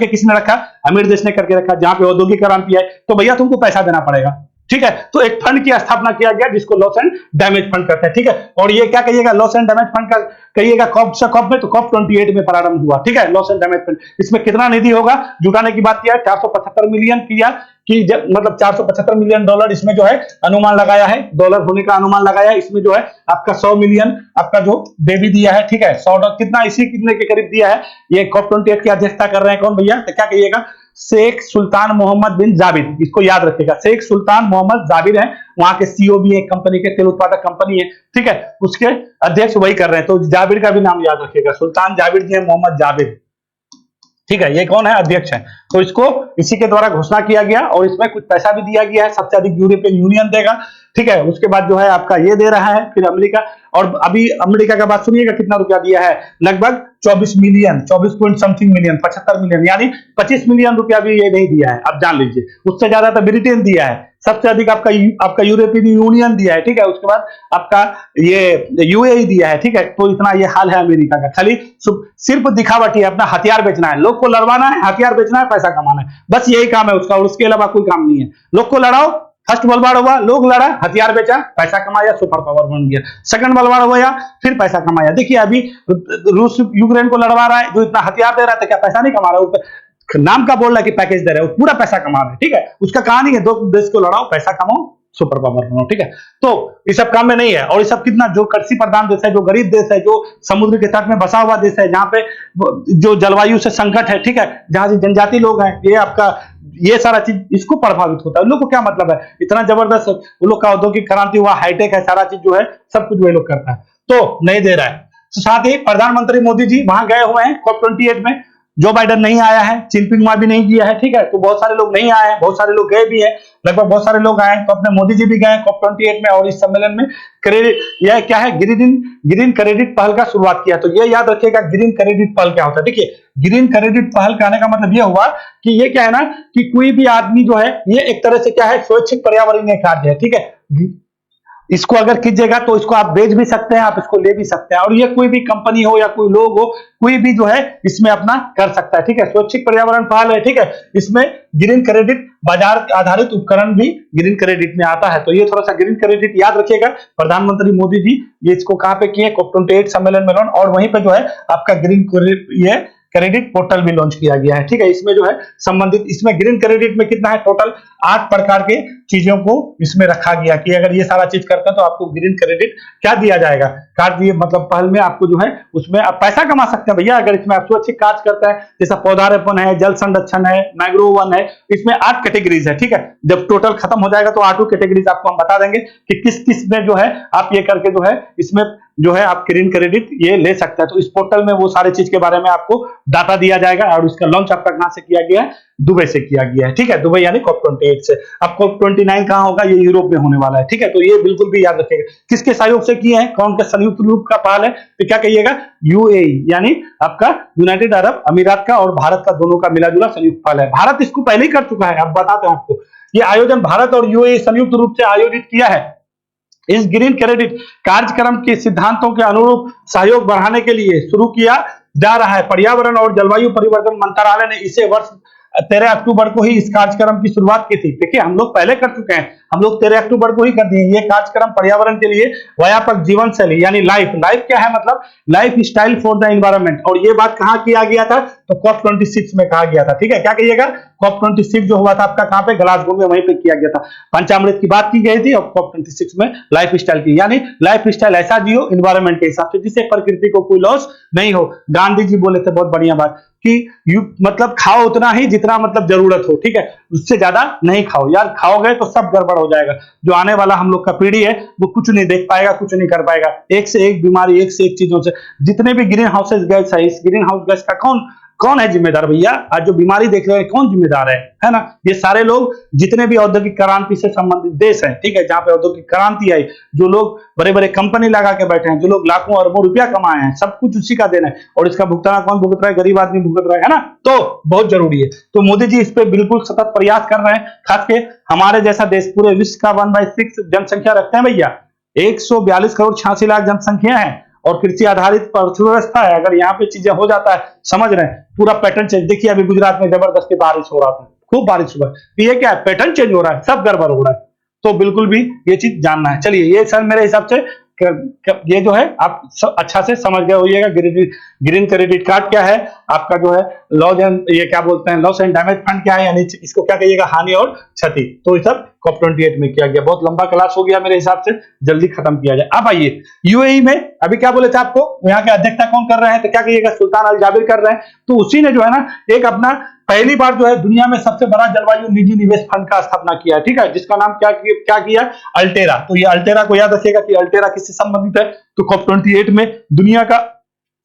किसने रखा, अमीर देश ने करके रखा, जहां पे औद्योगिक क्रांति है तो भैया तुमको पैसा देना पड़ेगा, ठीक है। तो एक फंड की स्थापना किया गया जिसको लॉस एंड डैमेज फंड कहते हैं, ठीक है। और ये क्या कहिएगा, लॉस एंड डैमेज फंड का कहिएगा COP में, तो COP28 में प्रारंभ हुआ, ठीक है, लॉस एंड डैमेज फंड। इसमें कितना निधि होगा जुटाने की बात किया, 475 मिलियन किया कि मतलब $475 मिलियन इसमें जो है अनुमान लगाया है, डॉलर होने का अनुमान लगाया है, इसमें जो है आपका 100 मिलियन आपका जो बेबी दिया है, ठीक है, 100 कितना इसी कितने के करीब दिया है। ये COP28 की अध्यक्षता कर रहे हैं कौन भैया, तो क्या कहिएगा, शेख सुल्तान मोहम्मद बिन जाबिर, इसको याद रखिएगा, शेख सुल्तान मोहम्मद जाबिर है, वहां के CEO भी एक कंपनी के, तेल उत्पादक कंपनी है, ठीक है, उसके अध्यक्ष वही कर रहे हैं। तो जाबिर का भी नाम याद रखिएगा, सुल्तान जाबिर जी है, मोहम्मद जाबिर, ठीक है, ये कौन है, अध्यक्ष है। तो इसको इसी के द्वारा घोषणा किया गया और इसमें कुछ पैसा भी दिया गया है, सबसे अधिक यूरोपियन यूनियन देगा, ठीक है। उसके बाद जो है आपका ये दे रहा है फिर अमेरिका, और अभी अमेरिका का बात सुनिएगा कितना रुपया दिया है, लगभग 24 million, 24 point something million, 75 million, यानी 25 मिलियन रुपया भी ये नहीं दिया है, आप जान लीजिए। उससे ज्यादा तो ब्रिटेन दिया है, सबसे अधिक आपका यूरोपियन यूनियन दिया है, ठीक है। उसके बाद आपका ये UAE दिया है, ठीक है। तो इतना ये हाल है अमेरिका का, खाली सिर्फ दिखावटी है, अपना हथियार बेचना है, लोग को लड़वाना है, हथियार बेचना है, पैसा कमाना है, बस यही काम है उसका, और उसके अलावा कोई काम नहीं है। लोग को लड़ाओ, फर्स्ट बलवार हुआ, लोग लड़ा, हथियार बेचा, पैसा कमाया, सुपर पावर बन गया, सेकंड बलवार हुआ, फिर पैसा कमाया। देखिए अभी रूस यूक्रेन को लड़वा रहा है, जो इतना हथियार दे रहा था, क्या पैसा नहीं कमा रहा है, नाम का बोल रहा है कि पैकेज दे रहे हो, पूरा पैसा कमा रहे हैं, ठीक है। उसका कहानी है, दो देश को लड़ाओ, पैसा कमाओ, सुपर पावर बनो, ठीक है। तो इस सब काम में नहीं है। और ये सब कितना, जो कृषि प्रधान देश है, जो गरीब देश है, जो समुद्र के तट में बसा हुआ देश है, जहां पे जो जलवायु से संकट है, ठीक है, जहां से जनजाति लोग हैं, ये आपका ये सारा चीज इसको प्रभावित होता है। उन लोग को क्या मतलब है, इतना जबरदस्त उन लोग का औद्योगिक क्रांति हुआ, हाईटेक है, सारा चीज जो है सब कुछ वही लोग करता है, तो नहीं दे रहा है। तो साथ ही प्रधानमंत्री मोदी जी वहां गए हुए हैं COP28 में, जो बाइडेन नहीं आया है, चिनपिंग वहां भी नहीं किया है, ठीक है। तो बहुत सारे लोग नहीं आए हैं, बहुत सारे लोग गए भी हैं, लगभग बहुत सारे लोग आए, तो अपने मोदी जी भी गए COP28 में, और इस सम्मेलन में क्रेडिट, यह क्या है, ग्रीन क्रेडिट पहल का शुरुआत किया। तो ये याद रखिएगा ग्रीन क्रेडिट पहल क्या होता है। देखिए ग्रीन क्रेडिट पहल कहने का मतलब ये हुआ कि ये क्या है ना, कि कोई भी आदमी जो है, ये एक तरह से क्या है, स्वैच्छिक पर्यावरणीय कार्य है, ठीक है। इसको अगर कीजिएगा तो इसको आप बेच भी सकते हैं, आप इसको ले भी सकते हैं, और ये कोई भी कंपनी हो या कोई लोग हो, कोई भी जो है इसमें अपना कर सकता है, ठीक है। स्वैच्छिक पर्यावरण पहल है, ठीक है। इसमें ग्रीन क्रेडिट बाजार आधारित उपकरण भी ग्रीन क्रेडिट में आता है। तो ये थोड़ा सा ग्रीन क्रेडिट याद रखिएगा, प्रधानमंत्री मोदी जी ये इसको कहां पे किए, COP28 सम्मेलन में, और वहीं पे जो है आपका ग्रीन क्रेडिट ये क्रेडिट पोर्टल भी लॉन्च किया गया है, ठीक है। इसमें जो है संबंधित, इसमें ग्रीन क्रेडिट में कितना है, टोटल 8 प्रकार के चीजों को इसमें रखा गया कि अगर ये सारा चीज करते हैं तो आपको ग्रीन क्रेडिट क्या दिया जाएगा, कार्ड दिए, मतलब पहल में आपको जो है उसमें आप पैसा कमा सकते हैं भैया, अगर इसमें आप स्वैच्छिक कार्य करते हैं, जैसा पौधारोपण है, जल संरक्षण है, मैंग्रोव वन है, इसमें 8 कैटेगरीज है, ठीक है। जब टोटल खत्म हो जाएगा तो 8 कैटेगरीज आपको हम बता देंगे कि किस किस में जो है आप ये करके जो है इसमें जो है आप ग्रीन क्रेडिट ये ले सकते हैं। तो इस पोर्टल में वो सारे चीज के बारे में आपको डाटा दिया जाएगा, और इसका लॉन्च आपका कहां से किया गया है, दुबई से किया गया है, ठीक है। दुबई यानी COP28 से। अब COP29 कहां होगा, ये यूरोप में होने वाला है, ठीक है। तो ये बिल्कुल भी याद रखिएगा, किसके सहयोग से किए हैं, कौन का संयुक्त रूप का पहल है, तो क्या कहिएगा, UAE यानी आपका यूनाइटेड अरब अमीरात का और भारत का दोनों का मिला जुला संयुक्त पहल है। भारत इसको पहले ही कर चुका है, अब बताते हैं आपको। ये आयोजन भारत और UAE संयुक्त रूप से आयोजित किया है। इस ग्रीन क्रेडिट कार्यक्रम के सिद्धांतों के अनुरूप सहयोग बढ़ाने के लिए शुरू किया जा रहा है। पर्यावरण और जलवायु परिवर्तन मंत्रालय ने इसे वर्ष 13 अक्टूबर को ही इस कार्यक्रम की शुरुआत की थी। देखिए हम लोग पहले कर चुके हैं, हम लोग 13 अक्टूबर को ही कर दिए ये कार्यक्रम पर्यावरण के लिए व्यापक जीवन शैली यानी लाइफ क्या है मतलब life style for the environment. और ये बात कहां किया गया था तो COP26 में कहा गया था। ठीक है, क्या कहिएगा COP26 जो हुआ था आपका कहां पे ग्लासगो में, वहीं पे किया गया था। पंचामृत की बात की गई थी और COP26 में लाइफ स्टाइल की यानी लाइफ स्टाइल ऐसा जियो एनवायरमेंट के हिसाब से जिससे प्रकृति को कोई लॉस नहीं हो। गांधी जी बोले थे बहुत बढ़िया बात कि मतलब खाओ उतना ही जितना मतलब जरूरत हो, ठीक है, उससे ज्यादा नहीं खाओ यार, खाओगे तो सब गड़बड़ हो जाएगा। जो आने वाला हम लोग का पीढ़ी है वो कुछ नहीं देख पाएगा, कुछ नहीं कर पाएगा। एक से एक बीमारी, एक से एक चीजों से जितने भी ग्रीन हाउसेज गैस है, इस ग्रीन हाउस गैस का कौन है जिम्मेदार भैया? आज जो बीमारी देख रहे हैं कौन जिम्मेदार है ना? ये सारे लोग जितने भी औद्योगिक क्रांति से संबंधित देश हैं, ठीक है, जहां पे औद्योगिक क्रांति आई, जो लोग बड़े बड़े कंपनी लगा के बैठे हैं, जो लोग लाखों अरबों रुपया कमाए हैं, सब कुछ उसी का देना है। और इसका भुगतान कौन भुगत रहा है? गरीब आदमी भुगत रहा है ना। तो बहुत जरूरी है। तो मोदी जी इस पे बिल्कुल सतत प्रयास कर रहे हैं। खास के हमारे जैसा देश पूरे विश्व का 1/6 जनसंख्या रखते हैं भैया, 142 करोड़ 86 लाख जनसंख्या है और कृषि आधारित अर्थव्यवस्था है। अगर यहाँ पे चीजें हो जाता है, समझ रहे हैं, पूरा पैटर्न चेंज। देखिए अभी गुजरात में जबरदस्ती बारिश हो रहा था, खूब बारिश हुआ है। ये क्या है? पैटर्न चेंज हो रहा है, सब गड़बड़ हो रहा है। तो बिल्कुल भी ये चीज जानना है। चलिए ये सर मेरे हिसाब से ये जो है आप अच्छा से समझ गए होइएगा। ग्रीन क्रेडिट कार्ड क्या है आपका, जो है लॉस एंड ये क्या बोलते हैं, लॉस एंड डैमेज फंड क्या है, यानी इसको क्या कहिएगा, हानि और क्षति। तो ये सब COP28 में किया गया। बहुत लंबा क्लास हो गया मेरे हिसाब से, जल्दी खत्म किया जाए। अब आइए यूएई में, अभी क्या बोले थे आपको, यहाँ के अध्यक्षता कौन कर रहे हैं? तो क्या कहिएगा, सुल्तान अल जाबिर कर रहे हैं। तो उसी ने जो है ना एक अपना पहली बार जो है दुनिया में सबसे बड़ा जलवायु निजी निवेश फंड का स्थापना किया है, ठीक है, जिसका नाम क्या किया, अल्टेरा। तो ये अल्टेरा को याद रखिएगा कि अल्टेरा किससे संबंधित है, तो COP28 में दुनिया का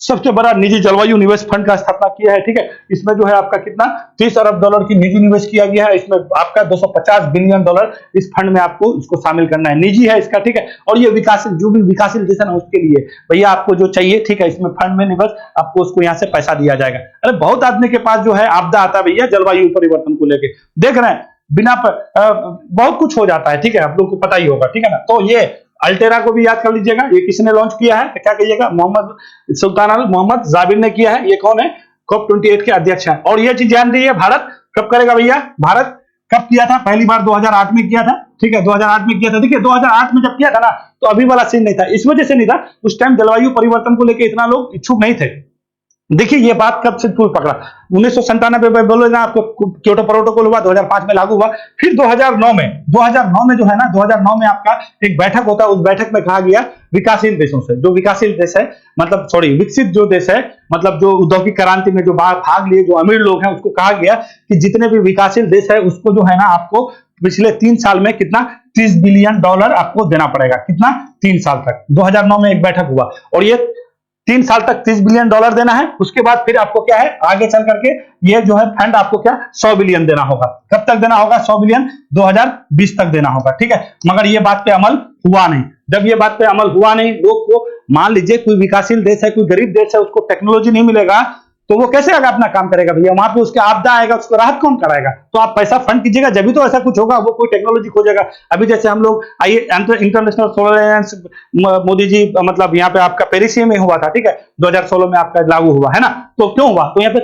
सबसे बड़ा निजी जलवायु निवेश फंड का स्थापना किया है, ठीक है। इसमें जो है आपका कितना $30 अरब की निजी निवेश किया गया है। इसमें आपका $250 बिलियन इस फंड में आपको इसको शामिल करना है। निजी है इसका, ठीक है। और ये विकासशील, जो भी विकासशील देश है उसके लिए भैया आपको जो चाहिए, ठीक है, इसमें फंड में निवेश आपको उसको यहाँ से पैसा दिया जाएगा। अरे बहुत आदमी के पास जो है आपदा आता है भैया जलवायु परिवर्तन को लेकर, देख रहे हैं बिना बहुत कुछ हो जाता है, ठीक है, आप लोग को पता ही होगा, ठीक है ना। तो ये अल्टेरा को भी याद कर लीजिएगा। ये किसने लॉन्च किया है, क्या कहिएगा, सुल्तान अल मोहम्मद जाबिर ने किया है। ये कौन है? COP28 के अध्यक्ष हैं। और ये चीज जान रही है भारत कब करेगा भैया? भारत कब किया था? पहली बार 2008 में किया था, ठीक है, 2008 में किया था। देखिए 2008 में जब किया था ना तो अभी वाला सीन नहीं था। इस वजह से नहीं था, उस टाइम जलवायु परिवर्तन को लेकर इतना लोग इच्छुक नहीं थे। देखिए ये बात कब से तूल पकड़ा, 1997 में बोले ना आपको, क्योटो प्रोटोकॉल हुआ, 2005 में लागू हुआ। फिर 2009 में जो है ना, 2009 में आपका एक बैठक होता है। उस बैठक में कहा गया विकासशील देशों से, जो विकासशील देश है मतलब विकसित जो देश है, मतलब जो औद्योगिक क्रांति में जो भाग लिए, जो अमीर लोग हैं, उसको कहा गया कि जितने भी विकासशील देश है उसको जो है ना आपको पिछले 3 साल में कितना $30 बिलियन आपको देना पड़ेगा। कितना? 3 साल तक। 2009 में एक बैठक हुआ और ये 3 साल तक $30 बिलियन देना है। उसके बाद फिर आपको क्या है, आगे चल करके ये जो है फंड आपको क्या 100 बिलियन देना होगा। कब तक देना होगा 100 बिलियन? 2020 तक देना होगा, ठीक है। मगर ये बात पे अमल हुआ नहीं। जब ये बात पे अमल हुआ नहीं, लोग को मान लीजिए कोई विकासशील देश है, कोई गरीब देश है, उसको टेक्नोलॉजी नहीं मिलेगा तो वो कैसे आगे अपना काम करेगा भैया? वहां पे उसके आपदा आएगा, उसको राहत कौन कराएगा? तो आप पैसा फंड कीजिएगा, जब भी तो ऐसा कुछ होगा, वो कोई टेक्नोलॉजी खोजेगा। अभी जैसे हम लोग आइए international solar Allianz, Modi ji मतलब यहाँ पे आपका पेरिस में हुआ था, ठीक है, 2016 में आपका लागू हुआ है ना। तो क्यों हुआ? तो यहाँ पे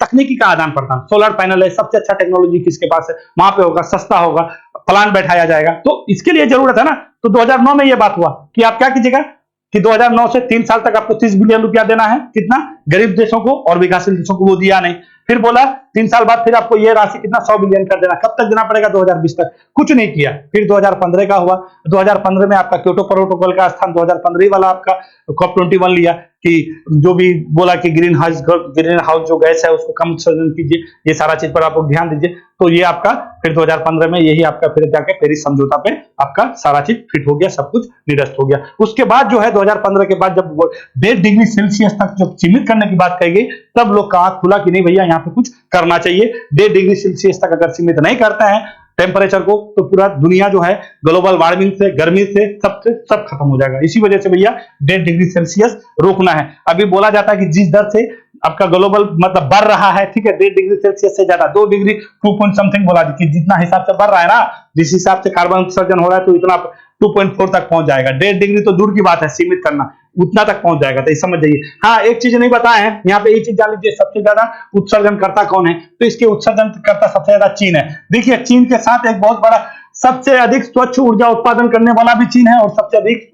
तकनीकी का आदान प्रदान, सोलर पैनल है, सबसे अच्छा टेक्नोलॉजी किसके पास है, वहां पे होगा, सस्ता होगा, प्लांट बैठाया जाएगा। तो इसके लिए जरूरत है ना। तो 2009 में यह बात हुआ कि आप क्या कीजिएगा कि 2009 से 3 साल तक आपको $30 बिलियन देना है। कितना? गरीब देशों को और विकासशील देशों को। वो दिया नहीं। फिर बोला 3 साल बाद फिर आपको ये राशि कितना 100 बिलियन कर देना। कब तक देना पड़ेगा? 2020 तक। कुछ नहीं किया। फिर 2015 का हुआ। 2015 में आपका क्योटो प्रोटोकॉल का स्थान 2015 वाला आपका COP21 लिया कि जो भी बोला कि ग्रीन हाउस जो गैस है उसको कम उत्सर्जन कीजिए, ये सारा चीज पर आप लोग ध्यान दीजिए। तो ये आपका फिर 2015 में यही आपका फिर जाके पेरिस समझौता पे आपका सारा चीज फिट हो गया, सब कुछ निरस्त हो गया। उसके बाद जो है 2015 के बाद जब 1.5 डिग्री सेल्सियस तक जब सीमित करने की बात कही गई, तब लोग का आंख खुला कि नहीं भैया यहाँ पे कुछ करना चाहिए। 1.5 डिग्री सेल्सियस तक अगर सीमित नहीं करते हैं टेम्परेचर को तो पूरा दुनिया जो है ग्लोबल वार्मिंग से, गर्मी से, सब खत्म हो जाएगा। इसी वजह से भैया 1.5 डिग्री सेल्सियस रोकना है। अभी बोला जाता है कि जिस दर से आपका ग्लोबल मतलब बढ़ रहा है, ठीक है, 1.5 डिग्री सेल्सियस से ज्यादा 2 डिग्री 2 पॉइंट समथिंग बोला कि जितना हिसाब से बढ़ रहा है ना, जिस हिसाब से कार्बन उत्सर्जन हो रहा है, तो इतना 2.4 तक पहुंच जाएगा। 1.5 डिग्री तो दूर की बात है, सीमित करना उतना तक पहुंच जाएगा, तो समझ जाइए। हाँ, एक चीज नहीं बताए हैं यहाँ पे, ये चीज जान लीजिए, सबसे ज्यादा उत्सर्जन करता कौन है, तो इसके उत्सर्जन करता सबसे ज्यादा चीन है। देखिए चीन के साथ एक बहुत बड़ा, सबसे अधिक स्वच्छ ऊर्जा उत्पादन करने वाला भी चीन है और सबसे अधिक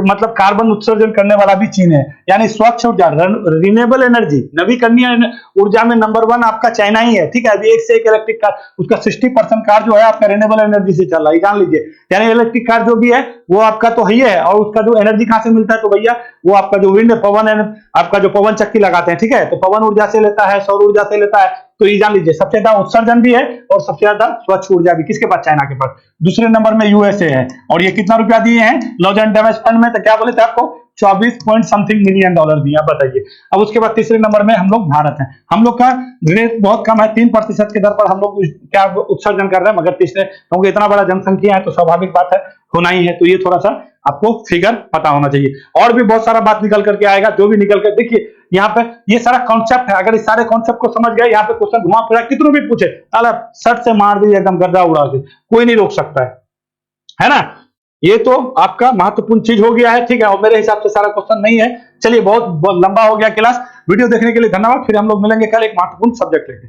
मतलब कार्बन उत्सर्जन करने वाला भी चीन है। यानी स्वच्छ ऊर्जा, रिन्यूएबल एनर्जी, नवीकरणीय ऊर्जा में नंबर 1 आपका चाइना ही है। ठीक है, अभी एक से एक इलेक्ट्रिक कार, उसका 60% कार जो है आपका रिन्यूएबल एनर्जी से चल रहा है, जान लीजिए। यानी इलेक्ट्रिक कार जो भी है वो आपका तो ही है, और उसका जो एनर्जी कहां से मिलता है, तो भैया वो आपका जो विंड, पवन, आपका जो पवन चक्की लगाते हैं, ठीक है, तो पवन ऊर्जा से लेता है, सौर ऊर्जा से लेता है। तो ये जान लीजिए सबसे ज्यादा उत्सर्जन भी है और सबसे ज्यादा स्वच्छ ऊर्जा भी किसके पास, चाइना के पास। दूसरे नंबर में यूएसए है, और ये कितना रुपया दिए हैं लॉस एंड डैमेज फंड में, तो क्या बोले थे आपको, 24 पॉइंट समथिंग मिलियन डॉलर दिया, बताइए। अब उसके बाद तीसरे नंबर में हम लोग भारत हैं। हम लोग का रेट बहुत कम है, 3% के दर पर हम लोग क्या उत्सर्जन कर रहे हैं, मगर तीसरे, क्योंकि इतना बड़ा जनसंख्या है तो स्वाभाविक बात है, होना ही है। तो ये थोड़ा सा आपको फिगर पता होना चाहिए। और भी बहुत सारा बात निकल करके आएगा, जो भी निकल कर, देखिए यहाँ पे ये सारा कॉन्सेप्ट है। अगर इस सारे कॉन्सेप्ट को समझ गए, यहाँ पे क्वेश्चन घुमा फिरा कितनों भी पूछे, अलग सट से मार दी एकदम गर्दा उड़ा के, कोई नहीं रोक सकता है ना। ये तो आपका महत्वपूर्ण चीज हो गया है, ठीक है। और मेरे हिसाब से सारा क्वेश्चन नहीं है। चलिए, बहुत लंबा हो गया क्लास। वीडियो देखने के लिए धन्यवाद। फिर हम लोग मिलेंगे कल एक महत्वपूर्ण सब्जेक्ट लेके।